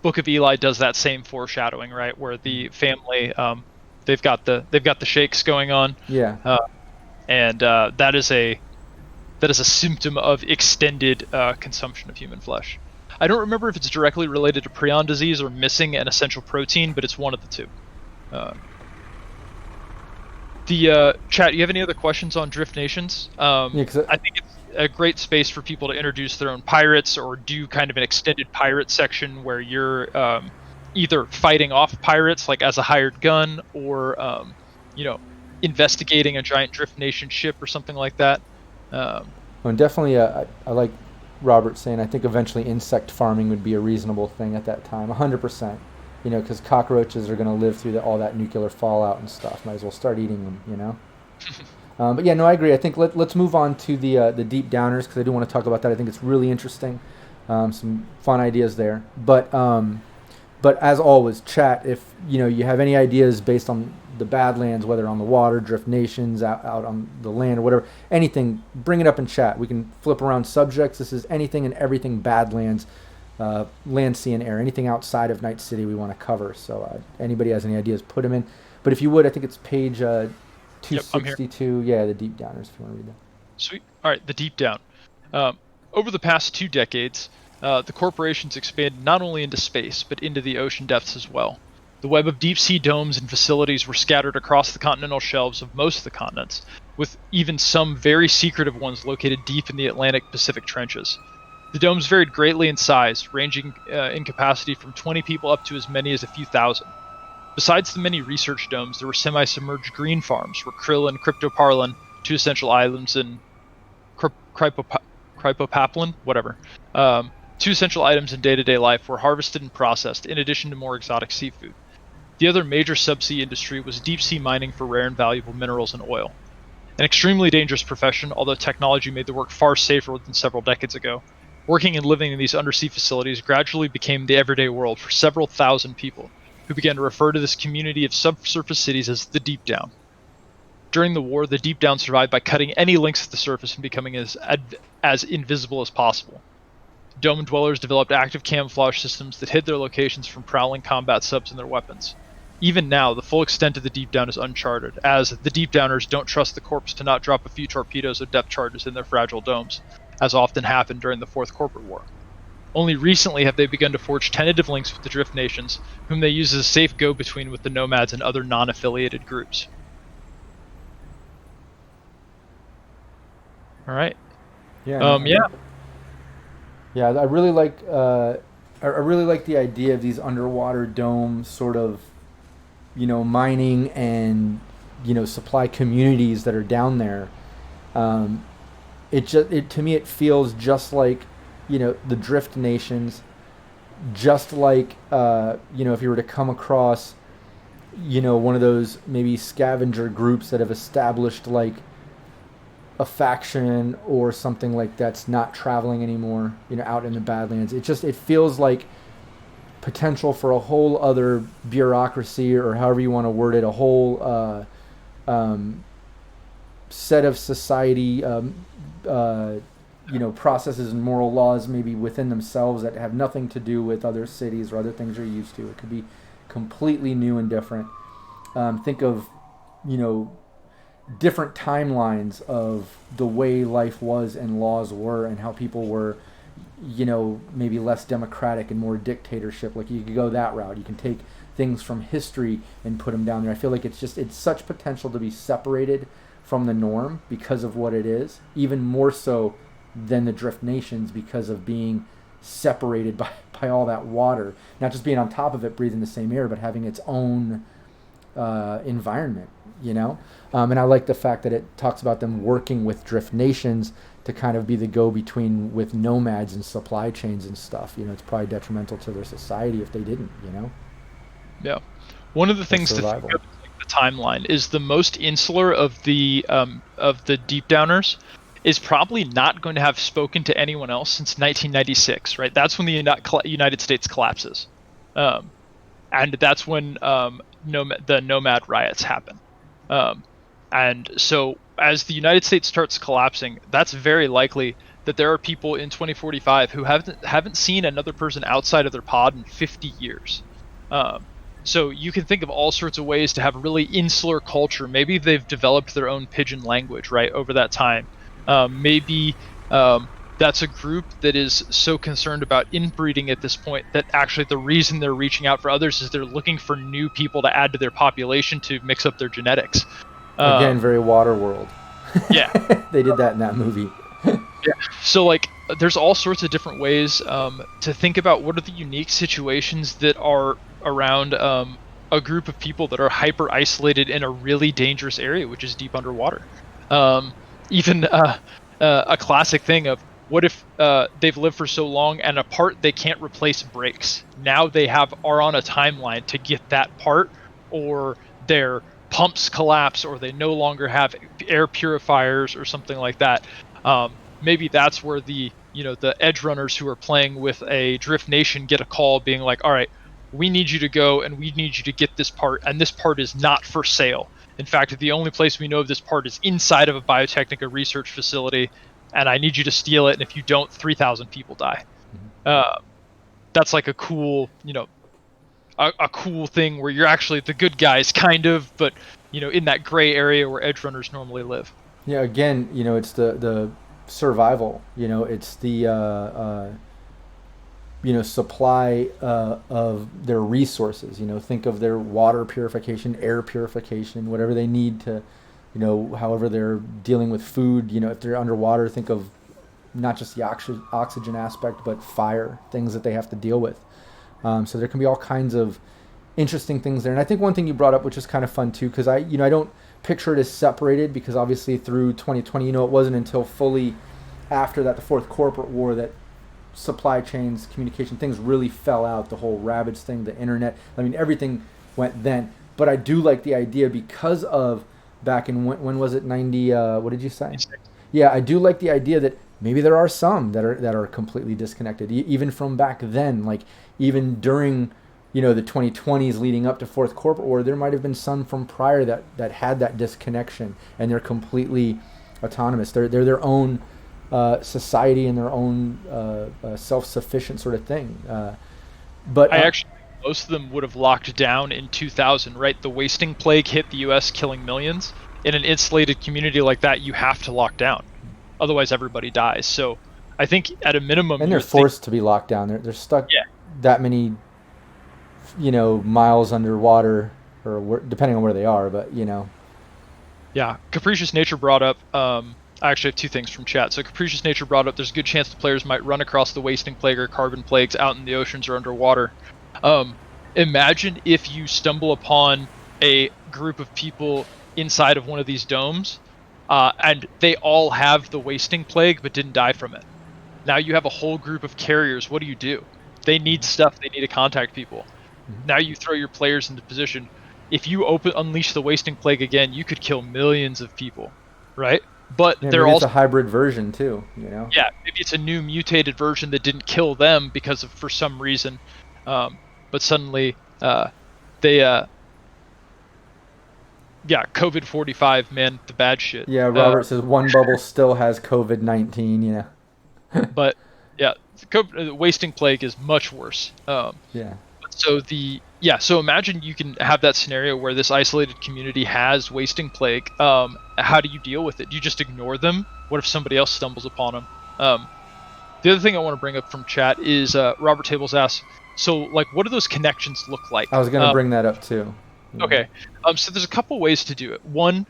Book of Eli does that same foreshadowing, right? Where the family. They've got the shakes going on. Yeah. And that is a symptom of extended consumption of human flesh. I don't remember if it's directly related to prion disease or missing an essential protein, but it's one of the two. Chat, you have any other questions on Drift Nations? I think it's a great space for people to introduce their own pirates or do kind of an extended pirate section where you're either fighting off pirates like as a hired gun or investigating a giant Drift Nation ship or something like that. And definitely I like Robert saying I think eventually insect farming would be a reasonable thing at that time, 100%, because cockroaches are going to live through all that nuclear fallout and stuff. Might as well start eating them, But yeah, no, I agree. I think let's move on to the deep downers because I do want to talk about that. I think it's really interesting, some fun ideas there. But as always, chat, if you have any ideas based on the Badlands, whether on the water, Drift Nations, out on the land or whatever, anything, bring it up in chat. We can flip around subjects. This is anything and everything Badlands, land, sea, and air. Anything outside of Night City we want to cover. So anybody has any ideas, put them in. But if you would, I think it's page 262. Yeah, the deep downers, if you want to read that. Sweet. All right, the deep down. Over the past 2 decades, the corporations expanded not only into space, but into the ocean depths as well. The web of deep-sea domes and facilities were scattered across the continental shelves of most of the continents, with even some very secretive ones located deep in the Atlantic-Pacific trenches. The domes varied greatly in size, ranging in capacity from 20 people up to as many as a few thousand. Besides the many research domes, there were semi-submerged green farms where krill and cryptoparlin, 2 essential items in Crypopaplin, whatever, 2 essential items in day-to-day life were harvested and processed, in addition to more exotic seafood. The other major subsea industry was deep-sea mining for rare and valuable minerals and oil. An extremely dangerous profession, although technology made the work far safer than several decades ago. Working and living in these undersea facilities gradually became the everyday world for several thousand people, who began to refer to this community of subsurface cities as the Deep Down. During the war, the Deep Down survived by cutting any links to the surface and becoming as invisible as possible. Dome dwellers developed active camouflage systems that hid their locations from prowling combat subs and their weapons. Even now, the full extent of the Deep Down is uncharted, as the Deep Downers don't trust the corps to not drop a few torpedoes or depth charges in their fragile domes, as often happened during the Fourth Corporate War. Only recently have they begun to forge tentative links with the Drift Nations, whom they use as a safe go-between with the NOMADS and other non-affiliated groups. All right. Yeah. Yeah. I really like the idea of these underwater dome sort of, mining and supply communities that are down there. To me it feels just like the Drift Nations, just like if you were to come across one of those maybe scavenger groups that have established like a faction or something like that's not traveling anymore, out in the Badlands. It feels like potential for a whole other bureaucracy, or however you want to word it, a whole set of society, processes and moral laws maybe within themselves that have nothing to do with other cities or other things you're used to. It could be completely new and different. Think of, different timelines of the way life was and laws were, and how people were, maybe less democratic and more dictatorship. Like you could go that route. You can take things from history and put them down there. I feel like it's such potential to be separated from the norm because of what it is, even more so than the Drift Nations because of being separated by all that water, not just being on top of it, breathing the same air, but having its own environment, and I like the fact that it talks about them working with Drift Nations to kind of be the go-between with nomads and supply chains and stuff. It's probably detrimental to their society if they didn't, Yeah. One of the things to think of, like, the timeline is the most insular of the Deep Downers is probably not going to have spoken to anyone else since 1996, right? That's when the United States collapses. And that's when the Nomad riots happen. And so as the United States starts collapsing, that's very likely that there are people in 2045 who haven't seen another person outside of their pod in 50 years. So you can think of all sorts of ways to have a really insular culture. Maybe they've developed their own pidgin language, right, over that time. Maybe that's a group that is so concerned about inbreeding at this point that actually the reason they're reaching out for others is they're looking for new people to add to their population to mix up their genetics. Again, very Waterworld. Yeah. They did that in that movie. Yeah. So, like, there's all sorts of different ways to think about what are the unique situations that are around a group of people that are hyper isolated in a really dangerous area, which is deep underwater. Even a classic thing of what if they've lived for so long and a part they can't replace breaks. Now they are on a timeline to get that part, or their pumps collapse, or they no longer have air purifiers or something like that. Maybe that's where the edgerunners who are playing with a Drift Nation get a call being like, all right, we need you to go and we need you to get this part, and this part is not for sale. In fact, the only place we know of this part is inside of a Biotechnica research facility, and I need you to steal it, and if you don't, 3,000 people die. That's like a cool, a cool thing where you're actually the good guys, kind of, but, in that gray area where edgerunners normally live. Yeah, again, it's the survival, it's the, supply of their resources. Think of their water purification, air purification, whatever they need to, however they're dealing with food. If they're underwater, think of not just the oxygen aspect, but fire, things that they have to deal with. So there can be all kinds of interesting things there. And I think one thing you brought up, which is kind of fun too, because I don't picture it as separated, because obviously through 2020, it wasn't until fully after that, the Fourth Corporate War, that supply chains, communication, things really fell out. The whole rabbits thing, the internet, everything went then. But I do like the idea because of back in, when was it, 90, what did you say? 96. Yeah, I do like the idea that maybe there are some that are completely disconnected, even from back then. Like even during, the 2020s leading up to Fourth Corporate War, there might have been some from prior that had that disconnection, and they're completely autonomous. They're their own society and their own self-sufficient sort of thing. But I actually most of them would have locked down in 2000, right? The wasting plague hit the U.S., killing millions. In an insulated community like that, you have to lock down, otherwise everybody dies. So I think at a minimum, and they're forced to be locked down. They're stuck that many, miles underwater, or depending on where they are. But Yeah, Capricious Nature brought up. I actually have two things from chat. So Capricious Nature brought up there's a good chance the players might run across the wasting plague or carbon plagues out in the oceans or underwater. Imagine if you stumble upon a group of people inside of one of these domes, and they all have the wasting plague but didn't die from it. Now you have a whole group of carriers. What do? They need stuff. They need to contact people. Now you throw your players into position. If you unleash the wasting plague again, you could kill millions of people, right? But they're also a hybrid version too, Yeah, maybe it's a new mutated version that didn't kill them because of for some reason, but suddenly they COVID-45, man, the bad shit. Yeah, Robert says one bubble still has COVID-19. But yeah, the wasting plague is much worse. So imagine you can have that scenario where this isolated community has wasting plague. How do you deal with it? Do you just ignore them? What if somebody else stumbles upon them? The other thing I want to bring up from chat is Robert Tables asks, so like, what do those connections look like? I was going to bring that up too. Okay. So there's a couple ways to do it. One,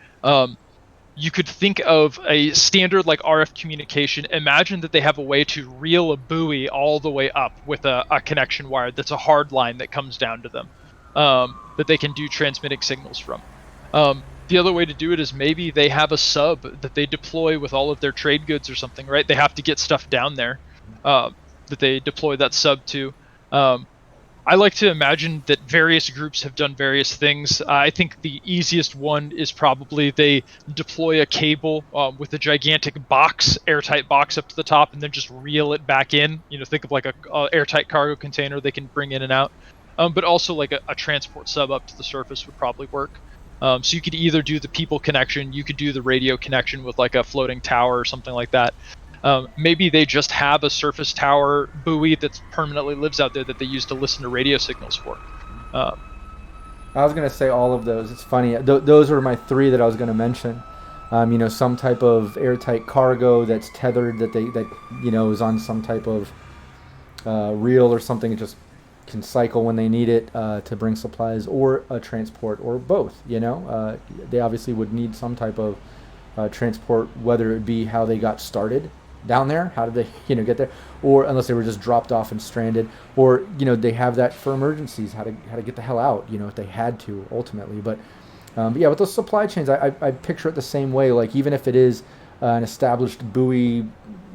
you could think of a standard like RF communication. Imagine that they have a way to reel a buoy all the way up with a connection wire that's a hard line that comes down to them, that they can do transmitting signals from. The other way to do it is maybe they have a sub that they deploy with all of their trade goods or something, right? They have to get stuff down there that they deploy that sub to. I like to imagine that various groups have done various things. I think the easiest one is probably they deploy a cable with a gigantic box, airtight box up to the top, and then just reel it back in. Think of like a airtight cargo container they can bring in and out. But also like a transport sub up to the surface would probably work. So you could either do the people connection, you could do the radio connection with like a floating tower or something like that. Maybe they just have a surface tower buoy that permanently lives out there that they use to listen to radio signals for. I was going to say all of those. It's funny. Those are my three that I was going to mention. Some type of airtight cargo that's tethered that is on some type of reel or something. It just can cycle when they need it to bring supplies, or a transport, or both. They obviously would need some type of transport, whether it be how they got started down there, how did they get there, or unless they were just dropped off and stranded, or they have that for emergencies, how to get the hell out, if they had to ultimately. But with those supply chains, I picture it the same way. Like even if it is an established buoy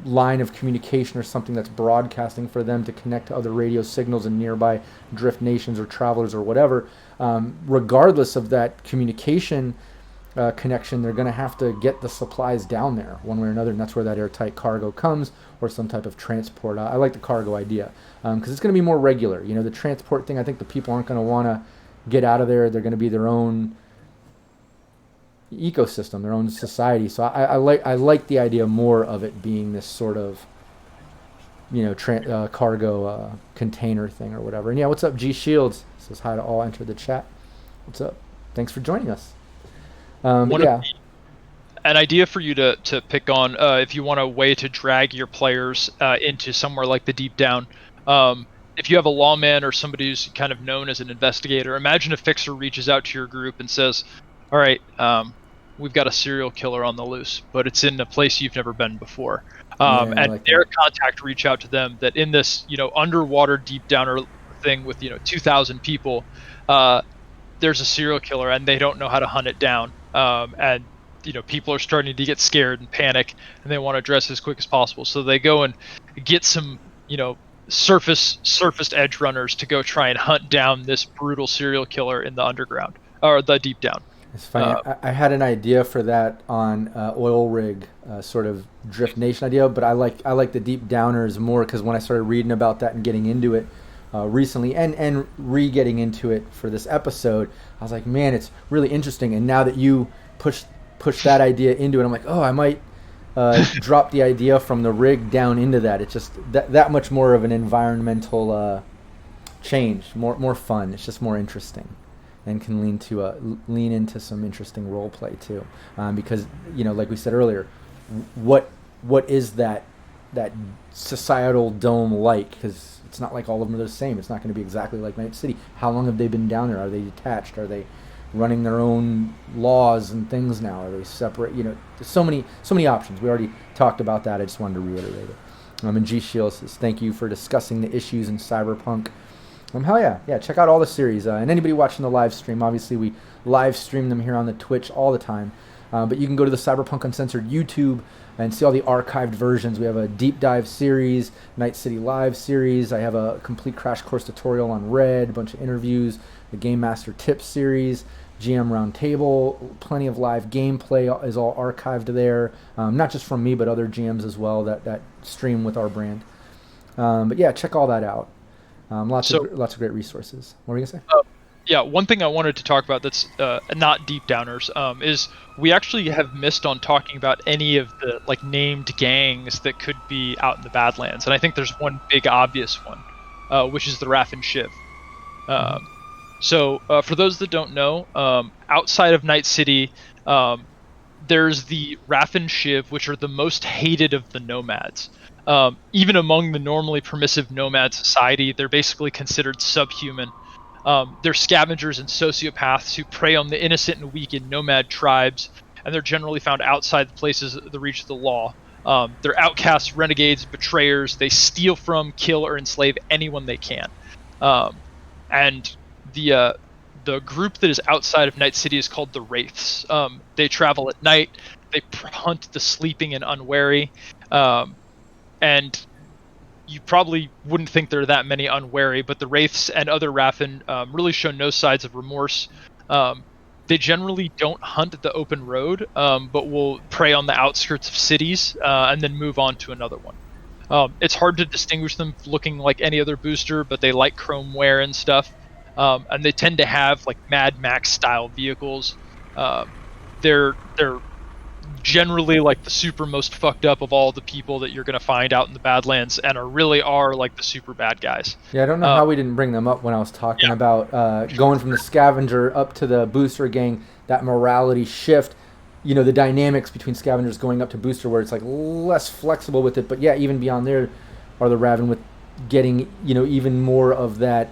line of communication or something that's broadcasting for them to connect to other radio signals in nearby drift nations or travelers or whatever, regardless of that communication connection, they're going to have to get the supplies down there one way or another, and that's where that airtight cargo comes, or some type of transport. I like the cargo idea because it's going to be more regular. The transport thing, I think the people aren't going to want to get out of there. They're going to be their own ecosystem, their own society. So I like the idea more of it being this sort of cargo container thing or whatever. And what's up, G Shields says hi to all. Enter the chat. What's up? Thanks for joining us. An idea for you to pick on if you want a way to drag your players into somewhere like the Deep Down. If you have a lawman or somebody who's kind of known as an investigator, imagine a fixer reaches out to your group and says, all right, we've got a serial killer on the loose, but it's in a place you've never been before. And their contact reach out to them that in this underwater Deep Downer thing with 2,000 people, there's a serial killer and they don't know how to hunt it down. And people are starting to get scared and panic, and they want to address it as quick as possible. So they go and get some surfaced edge runners to go try and hunt down this brutal serial killer in the underground or the Deep Down. It's funny. I had an idea for that on oil rig, sort of drift nation idea, but I like the deep downers more because when I started reading about that and getting into it recently, and re-getting into it for this episode, I was like, man, it's really interesting. And now that you push that idea into it, I'm like, oh, I might drop the idea from the rig down into that. It's just that much more of an environmental change, more fun. It's just more interesting. And can lean into some interesting role play too, because like we said earlier, what is that societal dome like? Because it's not like all of them are the same. It's not going to be exactly like Night City. How long have they been down there? Are they detached? Are they running their own laws and things now? Are they separate? There's so many options. We already talked about that. I just wanted to reiterate it. And G Shield says, thank you for discussing the issues in Cyberpunk. Hell yeah, check out all the series. And anybody watching the live stream, obviously we live stream them here on the Twitch all the time. But you can go to the Cyberpunk Uncensored YouTube and see all the archived versions. We have a deep dive series, Night City Live series. I have a complete crash course tutorial on Red, a bunch of interviews, the Game Master Tips series, GM Roundtable, plenty of live gameplay is all archived there. Not just from me, but other GMs as well that stream with our brand. But yeah, check all that out. Lots of great resources. What were you gonna say? Yeah, one thing I wanted to talk about that's not deep downers is we actually have missed on talking about any of the named gangs that could be out in the Badlands, and I think there's one big obvious one, which is the RAFFEN SHIV. So for those that don't know, outside of Night City, there's the RAFFEN SHIV, which are the most hated of the nomads. Even among the normally permissive nomad society, they're basically considered subhuman. They're scavengers and sociopaths who prey on the innocent and weak in nomad tribes, and they're generally found outside the reach of the law. They're outcasts, renegades, betrayers. They steal from, kill, or enslave anyone they can. And the group that is outside of Night City is called the Wraiths. They travel at night. They hunt the sleeping and unwary. And you probably wouldn't think there are that many unwary, but the Wraiths and other RAFFEN really show no signs of remorse. They generally don't hunt the open road, but will prey on the outskirts of cities and then move on to another one. It's hard to distinguish them looking like any other booster, but they like chrome wear and stuff. And they tend to have Mad Max style vehicles. They're generally the super most fucked up of all the people that you're going to find out in the Badlands, and are the super bad guys. Yeah, I don't know how we didn't bring them up when I was talking about going from the scavenger up to the booster gang, that morality shift, the dynamics between scavengers going up to booster where it's less flexible with it, but yeah, even beyond there are the RAFFEN with getting even more of that,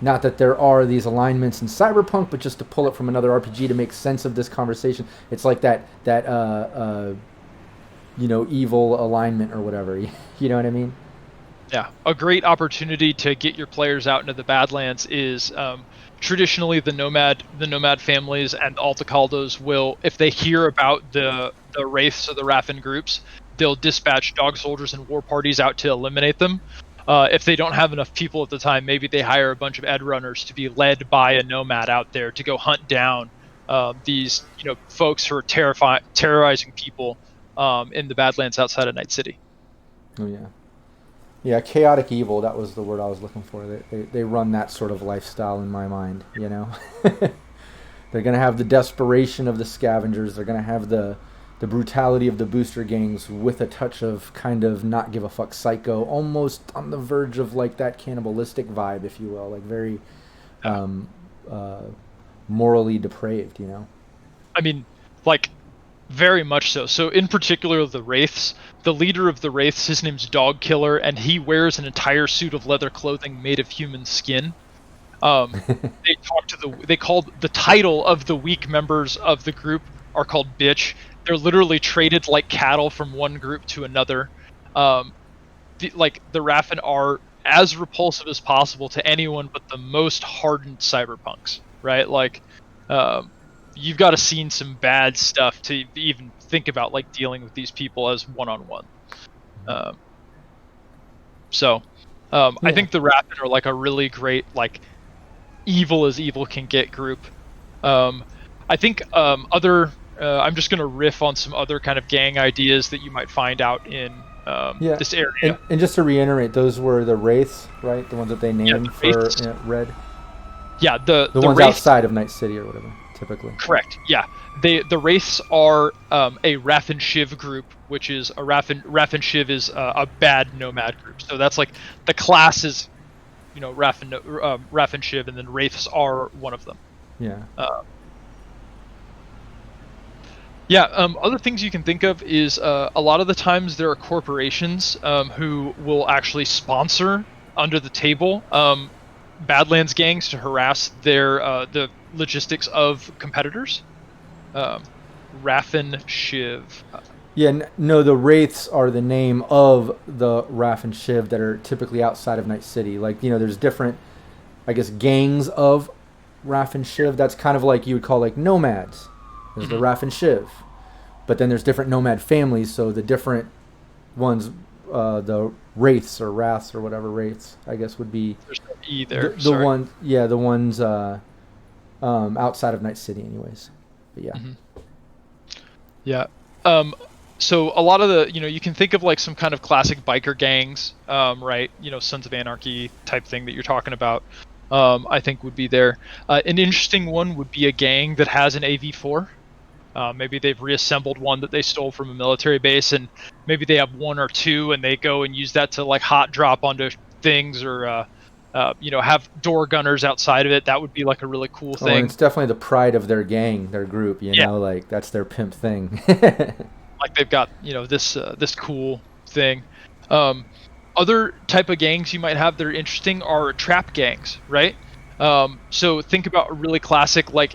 not that there are these alignments in Cyberpunk, but just to pull it from another RPG to make sense of this conversation. It's like that evil alignment or whatever. You know what I mean? Yeah, a great opportunity to get your players out into the Badlands is traditionally the nomad families and Altacaldos will, if they hear about the Wraiths or the RAFFEN groups, they'll dispatch dog soldiers and war parties out to eliminate them. If they don't have enough people at the time, maybe they hire a bunch of edgerunners to be led by a nomad out there to go hunt down these folks who are terrorizing people in the Badlands outside of Night City. Oh yeah, chaotic evil. That was the word I was looking for. They run that sort of lifestyle in my mind. They're gonna have the desperation of the scavengers. They're gonna have the brutality of the booster gangs with a touch of kind of not give a fuck psycho, almost on the verge of that cannibalistic vibe, if you will, very morally depraved, I mean, very much so. So in particular, the Wraiths, the leader of the Wraiths, his name's Dog Killer, and he wears an entire suit of leather clothing made of human skin. They called the title of the weak members of the group are called bitch. They're literally traded like cattle from one group to another. The RAFFEN are as repulsive as possible to anyone but the most hardened cyberpunks, right? You've got to seen some bad stuff to even think about dealing with these people as one-on-one. I think the RAFFEN are a really great evil as evil can get group. I think I'm just gonna riff on some other kind of gang ideas that you might find out in Yeah. this area. And just to reiterate, those were the wraiths, right? The ones that they named the for wraiths. red. Yeah, the ones wraiths, outside of Night City or whatever, typically. correct. Yeah, the wraiths are a RAFFEN SHIV group, which is a RAFFEN SHIV is a bad nomad group. So that's like the class is, RAFFEN SHIV, and then wraiths are one of them. Yeah. Other things you can think of is a lot of the times there are corporations who will actually sponsor under the table Badlands gangs to harass the logistics of competitors. RAFFEN SHIV. Yeah, no, the wraiths are the name of the RAF and SHIV that are typically outside of Night City. Like, there's different, I guess, gangs of RAF and SHIV. That's kind of like you would call like NOMADS. There's the RAF and SHIV. But then there's different nomad families, so the different ones, the wraiths or wraths or whatever wraiths, I guess would be There's no E there. the ones outside of Night City, anyways. But yeah. Yeah. So a lot of the, you can think of like some kind of classic biker gangs, right? Sons of Anarchy type thing that you're talking about. I think would be there. An interesting one would be a gang that has an AV4. Maybe they've reassembled one that they stole from a military base, and maybe they have one or two, and they go and use that to like hot drop onto things, or have door gunners outside of it. That would be like a really cool thing. And it's definitely the pride of their gang, their group. Like that's their pimp thing. Like they've got this cool thing. Other type of gangs you might have that are interesting are trap gangs, right? So think about a really classic, like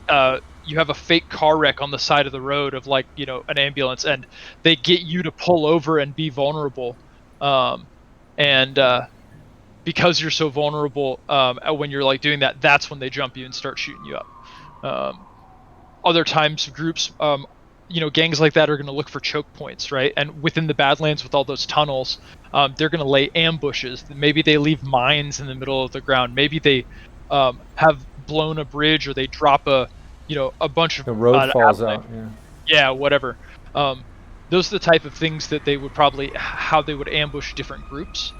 you have a fake car wreck on the side of the road of like an ambulance, and they get you to pull over and be vulnerable, and because you're so vulnerable, when you're like doing that, that's when they jump you and start shooting you up. Other times groups, gangs like that are going to look for choke points, right? And within the Badlands with all those tunnels, they're going to lay ambushes. Maybe they leave mines in the middle of the ground. Maybe they have blown a bridge, or they drop a bunch of the road falls out. Yeah, whatever. Those are the type of things that they would how they would ambush different groups.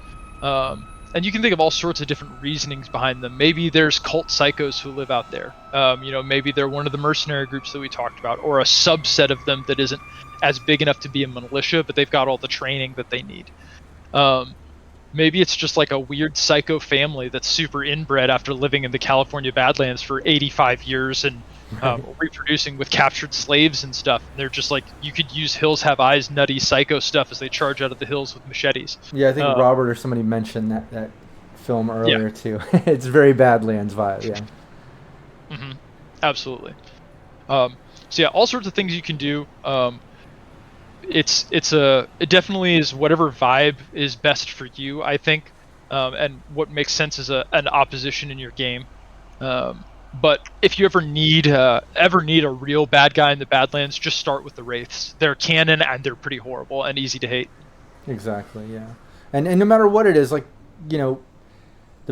And you can think of all sorts of different reasonings behind them. Maybe there's cult psychos who live out there. Maybe they're one of the mercenary groups that we talked about, or a subset of them that isn't as big enough to be a militia, but they've got all the training that they need. Maybe it's just like a weird psycho family that's super inbred after living in the California Badlands for 85 years and reproducing with captured slaves and stuff. And they're just like, you could use Hills Have Eyes nutty psycho stuff as they charge out of the hills with machetes. Yeah, I think Robert or somebody mentioned that film earlier too. It's very Badlands vibe. Yeah. Absolutely. So yeah, all sorts of things you can do. It definitely is whatever vibe is best for you, I think, and what makes sense as an opposition in your game. But if you ever need a real bad guy in the Badlands, just start with the Wraiths. They're canon and they're pretty horrible and easy to hate. Exactly, yeah. And no matter what it is, like, the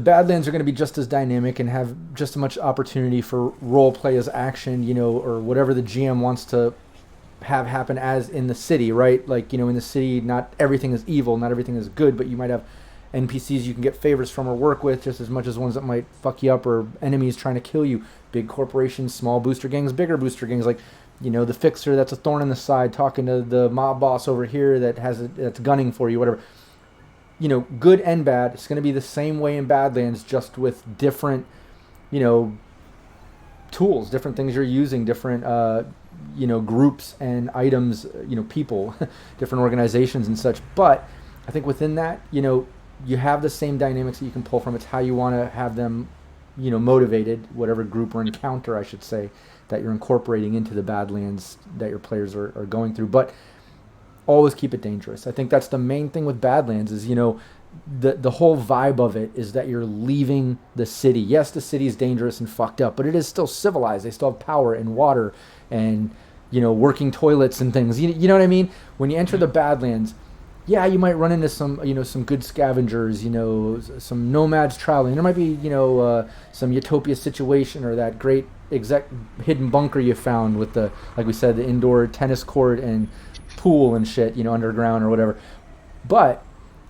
Badlands are going to be just as dynamic and have just as much opportunity for role play as action, or whatever the GM wants to have happen as in the city, right? Like, in the city, not everything is evil, not everything is good, but you might have NPCs you can get favors from or work with just as much as ones that might fuck you up, or enemies trying to kill you. Big corporations, small booster gangs, bigger booster gangs, like, the fixer that's a thorn in the side talking to the mob boss over here that's gunning for you, whatever. Good and bad. It's going to be the same way in Badlands, just with different, tools, different things you're using, different, groups and items, people, different organizations and such. But I think within that, you have the same dynamics that you can pull from. It's how you want to have them, motivated, whatever group or encounter, I should say, that you're incorporating into the Badlands that your players are going through. But always keep it dangerous. I think that's the main thing with Badlands is, the whole vibe of it is that you're leaving the city. Yes, the city is dangerous and fucked up, but it is still civilized. They still have power and water and, working toilets and things. You know what I mean? When you enter the Badlands, yeah, you might run into some good scavengers, some nomads traveling. There might be, some utopia situation or that great hidden bunker you found with like we said, the indoor tennis court and pool and shit, underground or whatever. But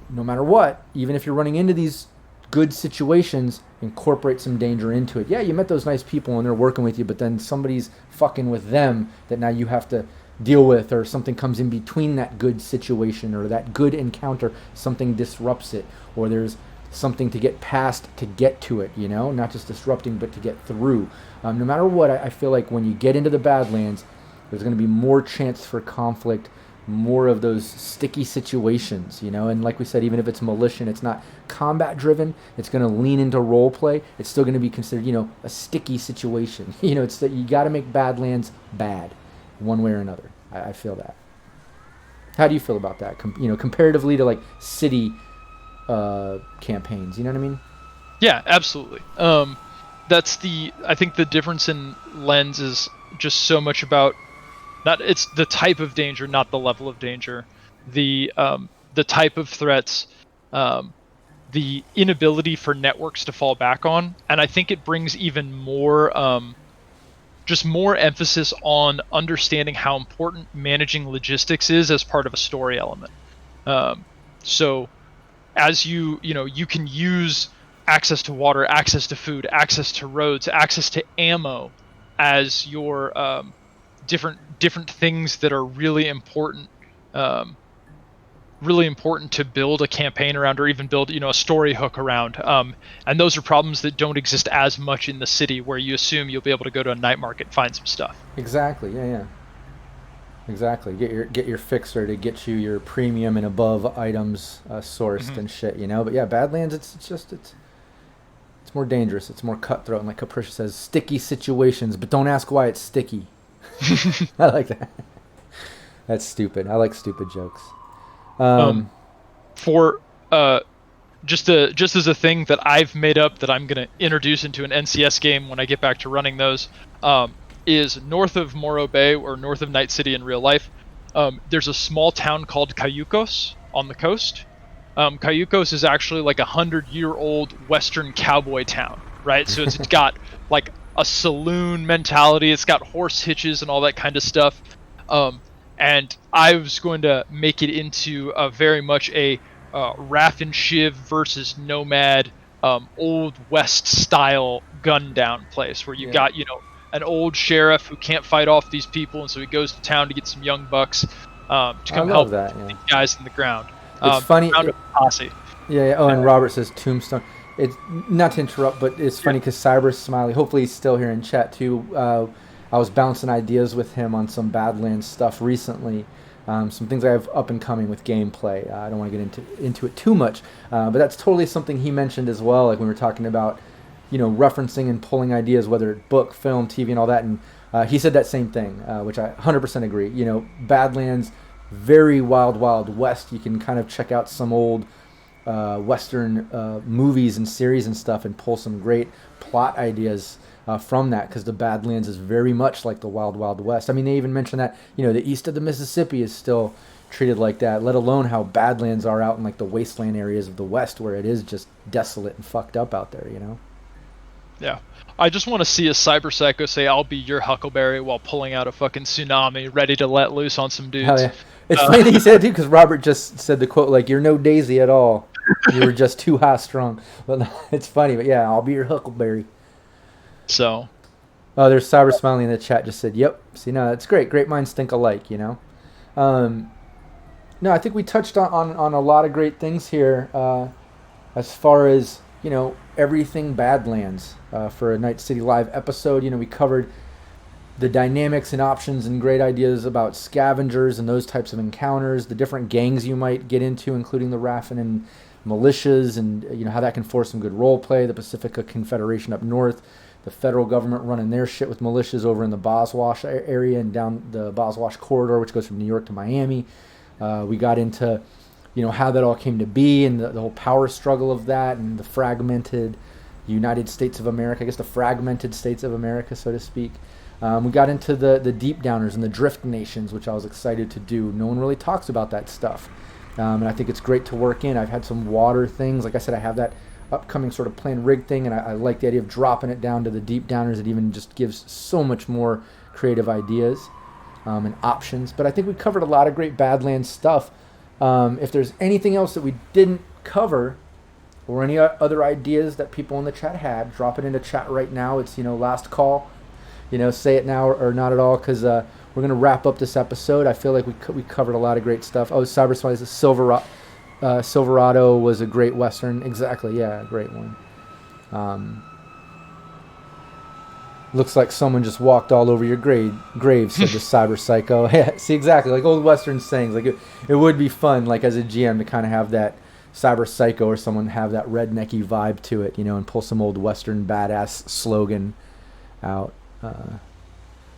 no matter what, even if you're running into these good situations, incorporate some danger into it. Yeah, you met those nice people and they're working with you, but then somebody's fucking with them that now you have to deal with, or something comes in between that good situation or that good encounter, something disrupts it, or there's something to get past to get to it, not just disrupting but to get through. No matter what, I feel like when you get into the Badlands, there's going to be more chance for conflict, more of those sticky situations, and like we said, even if it's militia and it's not combat driven, it's going to lean into role play, it's still going to be considered, a sticky situation. It's that you got to make Badlands bad one way or another. I feel that. How do you feel about that? Comparatively to like city campaigns, you know what I mean? Yeah, absolutely. I think the difference in lens is just so much about it's the type of danger, not the level of danger, the type of threats, the inability for networks to fall back on, and I think it brings even more just more emphasis on understanding how important managing logistics is as part of a story element. So as you can use access to water, access to food, access to roads, access to ammo as your different things that are really important to build a campaign around, or even build a story hook around, and those are problems that don't exist as much in the city, where you assume you'll be able to go to a night market and find some stuff. Exactly. Yeah. Exactly. Get your fixer to get you your premium and above items sourced and shit, But yeah, Badlands, it's more dangerous. It's more cutthroat, and like Capricia says, sticky situations. But don't ask why it's sticky. I like that. That's stupid. I like stupid jokes. For just as a thing that I've made up that I'm gonna introduce into an NCS game when I get back to running those, is north of Morro Bay, or north of Night City in real life. There's a small town called Cayucos on the coast. Cayucos is actually like 100-year-old Western cowboy town, right? So it's got like a saloon mentality. It's got horse hitches and all that kind of stuff. And I was going to make it into a very much a RAFFEN SHIV versus Nomad, Old West style gun down place, where you got an old sheriff who can't fight off these people, and so he goes to town to get some young bucks to come help these guys in the ground. It's funny. Posse. Yeah. Oh, and Robert says Tombstone. It's not to interrupt, but it's funny because Cyber Smiley, hopefully he's still here in chat too. I was bouncing ideas with him on some Badlands stuff recently. Some things I have up and coming with gameplay. I don't want to get into it too much, but that's totally something he mentioned as well. Like when we were talking about, referencing and pulling ideas, whether it's book, film, TV, and all that. And he said that same thing, which I 100% agree. Badlands, very wild west. You can kind of check out some old Western movies and series and stuff and pull some great plot ideas from that, because the Badlands is very much like the wild west. I mean, they even mention that the east of the Mississippi is still treated like that, let alone how Badlands are out in like the wasteland areas of the west, where it is just desolate and fucked up out there. Yeah, I just want to see a cyber psycho say, "I'll be your Huckleberry," while pulling out a fucking tsunami, ready to let loose on some dudes. Hell yeah. It's funny that he said it too, because Robert just said the quote like, "You're no Daisy at all. You were just too high strung." But no, it's funny, but yeah, I'll be your Huckleberry. So, there's Cyber Smiley in the chat just said, "Yep." See, no, that's great. Great minds think alike, No, I think we touched on a lot of great things here, as far as everything Badlands for a Night City Live episode. We covered the dynamics and options and great ideas about scavengers and those types of encounters, the different gangs you might get into, including the RAFFEN and militias, and how that can force some good role play. The Pacifica Confederation up north, the federal government running their shit with militias over in the Boswash area and down the Boswash corridor, which goes from New York to Miami. We got into how that all came to be, and the whole power struggle of that, and the fragmented United States of America, I guess the fragmented states of America, so to speak. We got into the deep downers and the drift nations, which I was excited to do. No one really talks about that stuff. And I think it's great to work in. I've had some water things. Like I said, I have that upcoming sort of planned rig thing, and I like the idea of dropping it down to the deep downers. It even just gives so much more creative ideas and options. But I think we covered a lot of great Badlands stuff. If there's anything else that we didn't cover, or any other ideas that people in the chat had, drop it into chat right now. It's, last call. Say it now or not at all, because we're going to wrap up this episode. I feel like we covered a lot of great stuff. Oh, Cyber Spies, Silverado was a great Western. Exactly, yeah, great one. Looks like someone just walked all over your grave, said the Cyber Psycho. Yeah, see, exactly, like old Western sayings. Like it would be fun, like as a GM, to kind of have that Cyber Psycho or someone have that rednecky vibe to it, and pull some old Western badass slogan out.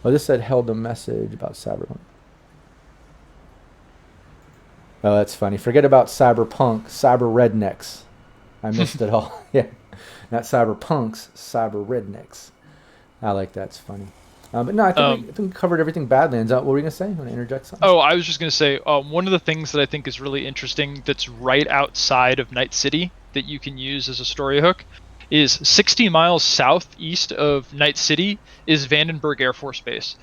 This said held a message about Cyberpunk. Oh, that's funny. Forget about Cyberpunk, Cyber Rednecks. I missed it all. Yeah, not Cyberpunks, Cyber Rednecks. I like that. It's funny. But no, I think we covered everything Badlands. What were you going to say? Want to interject something? Oh, I was just going to say, one of the things that I think is really interesting that's right outside of Night City that you can use as a story hook is 60 miles southeast of Night City is Vandenberg Air Force Base,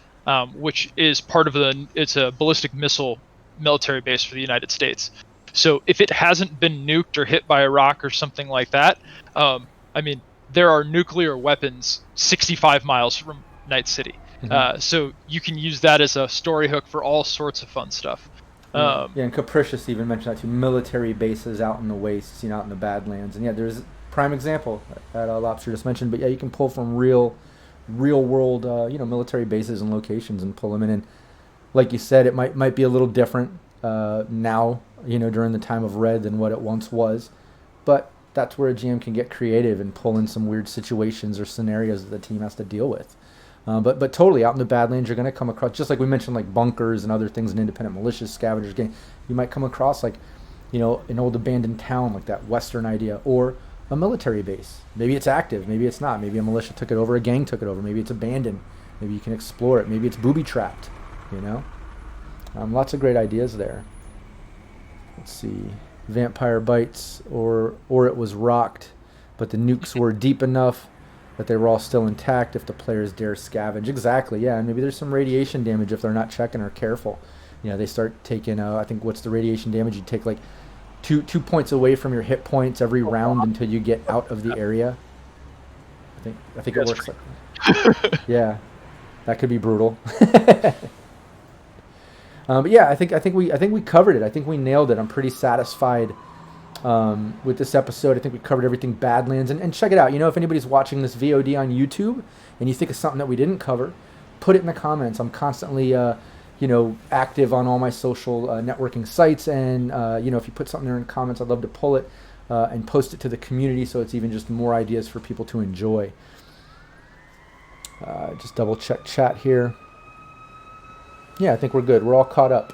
which is part of it's a ballistic missile military base for the United States. So if it hasn't been nuked or hit by a rock or something like that, there are nuclear weapons 65 miles from Night City. Mm-hmm. So you can use that as a story hook for all sorts of fun stuff. And Capricious even mentioned that too. Military bases out in the wastes, out in the Badlands. And yeah, there's a prime example that Lobster just mentioned. But yeah, you can pull from real world, military bases and locations and pull them in. And like you said, it might be a little different now, during the time of Red than what it once was. But that's where a GM can get creative and pull in some weird situations or scenarios that the team has to deal with. But totally, out in the Badlands, you're going to come across, just like we mentioned, like bunkers and other things in independent militias, scavengers game. You might come across an old abandoned town, like that Western idea, or a military base. Maybe it's active, maybe it's not. Maybe a militia took it over, a gang took it over. Maybe it's abandoned. Maybe you can explore it. Maybe it's booby trapped. Lots of great ideas there. Let's see, Vampire Bites, or it was rocked, but the nukes were deep enough that they were all still intact if the players dare scavenge. Exactly, yeah. And maybe there's some radiation damage if they're not checking or careful. They start taking, I think, what's the radiation damage? You take like two points away from your hit points every round until you get out of the area. I think it works like that. Yeah, that could be brutal. But yeah, I think we covered it. I think we nailed it. I'm pretty satisfied with this episode. I think we covered everything Badlands. And check it out. If anybody's watching this VOD on YouTube and you think of something that we didn't cover, put it in the comments. I'm constantly, active on all my social networking sites. And, if you put something there in the comments, I'd love to pull it and post it to the community so it's even just more ideas for people to enjoy. Just double check chat here. Yeah, I think we're good. We're all caught up.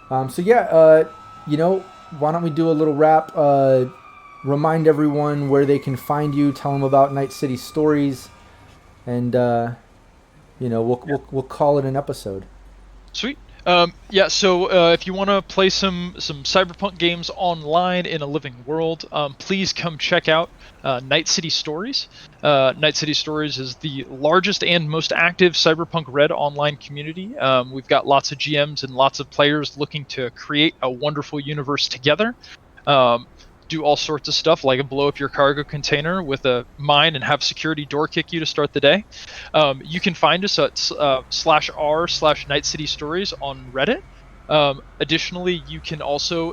Why don't we do a little wrap? Remind everyone where they can find you. Tell them about Night City Stories, and we'll call it an episode. Sweet. So if you want to play some Cyberpunk games online in a living world, please come check out Night City Stories. Night City Stories is the largest and most active Cyberpunk Red online community. We've got lots of GMs and lots of players looking to create a wonderful universe together. Do all sorts of stuff like blow up your cargo container with a mine and have security door kick you to start the day. You can find us at /r/Night City Stories on Reddit. Additionally, you can also,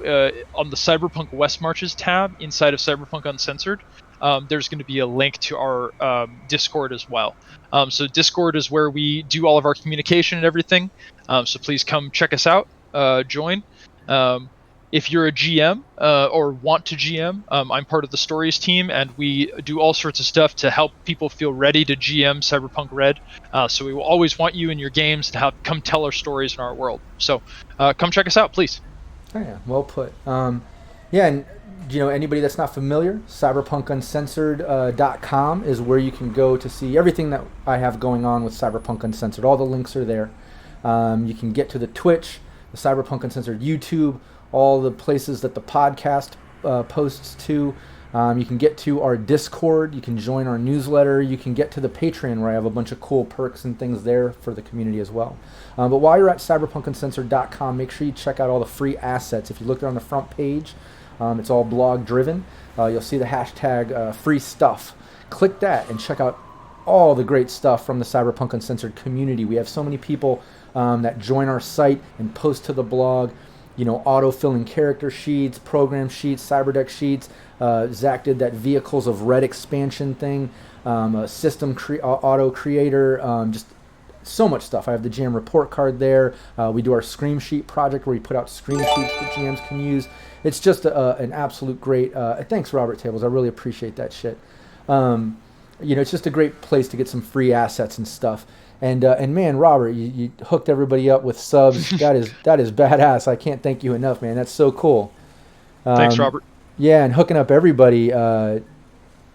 on the Cyberpunk West Marches tab inside of Cyberpunk Uncensored, there's going to be a link to our Discord as well. So Discord is where we do all of our communication and everything. So please come check us out, join. If you're a GM or want to GM, I'm part of the Stories team, and we do all sorts of stuff to help people feel ready to GM Cyberpunk Red. So we will always want you in your games to come tell our stories in our world. So come check us out, please. Oh, yeah, well put. And anybody that's not familiar, cyberpunkuncensored.com is where you can go to see everything that I have going on with Cyberpunk Uncensored. All the links are there. You can get to the Twitch, the Cyberpunk Uncensored YouTube, all the places that the podcast posts to. You can get to our Discord. You can join our newsletter. You can get to the Patreon, where I have a bunch of cool perks and things there for the community as well. But while you're at cyberpunkuncensored.com, make sure you check out all the free assets. If you look there on the front page, it's all blog driven. You'll see the hashtag free stuff. Click that and check out all the great stuff from the Cyberpunk Uncensored community. We have so many people that join our site and post to the blog. You know, auto-filling character sheets, program sheets, cyberdeck sheets. Zach did that Vehicles of Red expansion thing, system auto creator, just so much stuff. I have the GM report card there. We do our Scream Sheet project where we put out screen sheets that GMs can use. It's just an absolute great, thanks Robert Tables, I really appreciate that shit. You know, it's just a great place to get some free assets and stuff. And man, Robert, you hooked everybody up with subs. that is badass. I can't thank you enough, man. That's so cool. Thanks, Robert. Yeah, and hooking up everybody.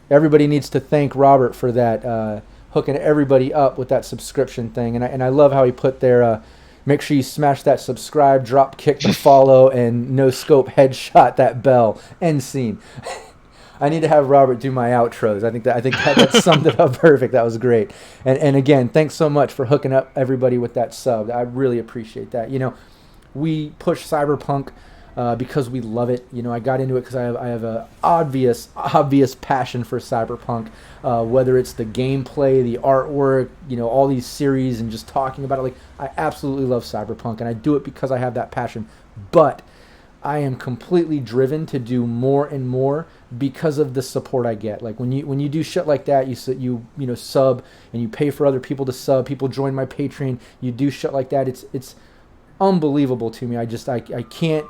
Everybody needs to thank Robert for that, hooking everybody up with that subscription thing. And I love how he put there, make sure you smash that subscribe, drop kick the follow, and no scope headshot that bell. End scene. I need to have Robert do my outros. I think that summed it up perfect. That was great. And again, thanks so much for hooking up everybody with that sub. I really appreciate that. You know, we push Cyberpunk because we love it. You know, I got into it because I have a obvious passion for Cyberpunk. Whether it's the gameplay, the artwork, you know, all these series and just talking about it. Like, I absolutely love Cyberpunk, and I do it because I have that passion. But I am completely driven to do more and more because of the support I get. Like when you do shit like that, you know sub and you pay for other people to sub. People join my Patreon. You do shit like that. It's unbelievable to me. I can't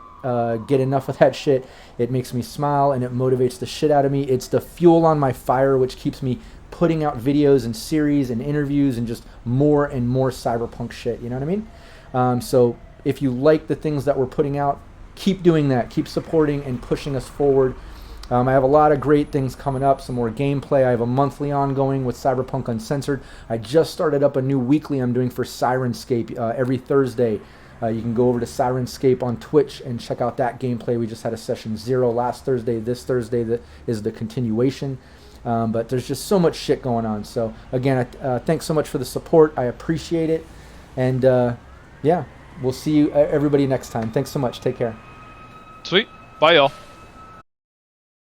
get enough of that shit. It makes me smile and it motivates the shit out of me. It's the fuel on my fire, which keeps me putting out videos and series and interviews and just more and more Cyberpunk shit. You know what I mean? So if you like the things that we're putting out, keep doing that. Keep supporting and pushing us forward. I have a lot of great things coming up, some more gameplay. I have a monthly ongoing with Cyberpunk Uncensored. I just started up a new weekly I'm doing for Sirenscape every Thursday. You can go over to Sirenscape on Twitch and check out that gameplay. We just had a session 0 last Thursday. This Thursday that is the continuation. But there's just so much shit going on. So again, thanks so much for the support. I appreciate it. And yeah, we'll see you everybody next time. Thanks so much. Take care. Sweet. Bye, y'all.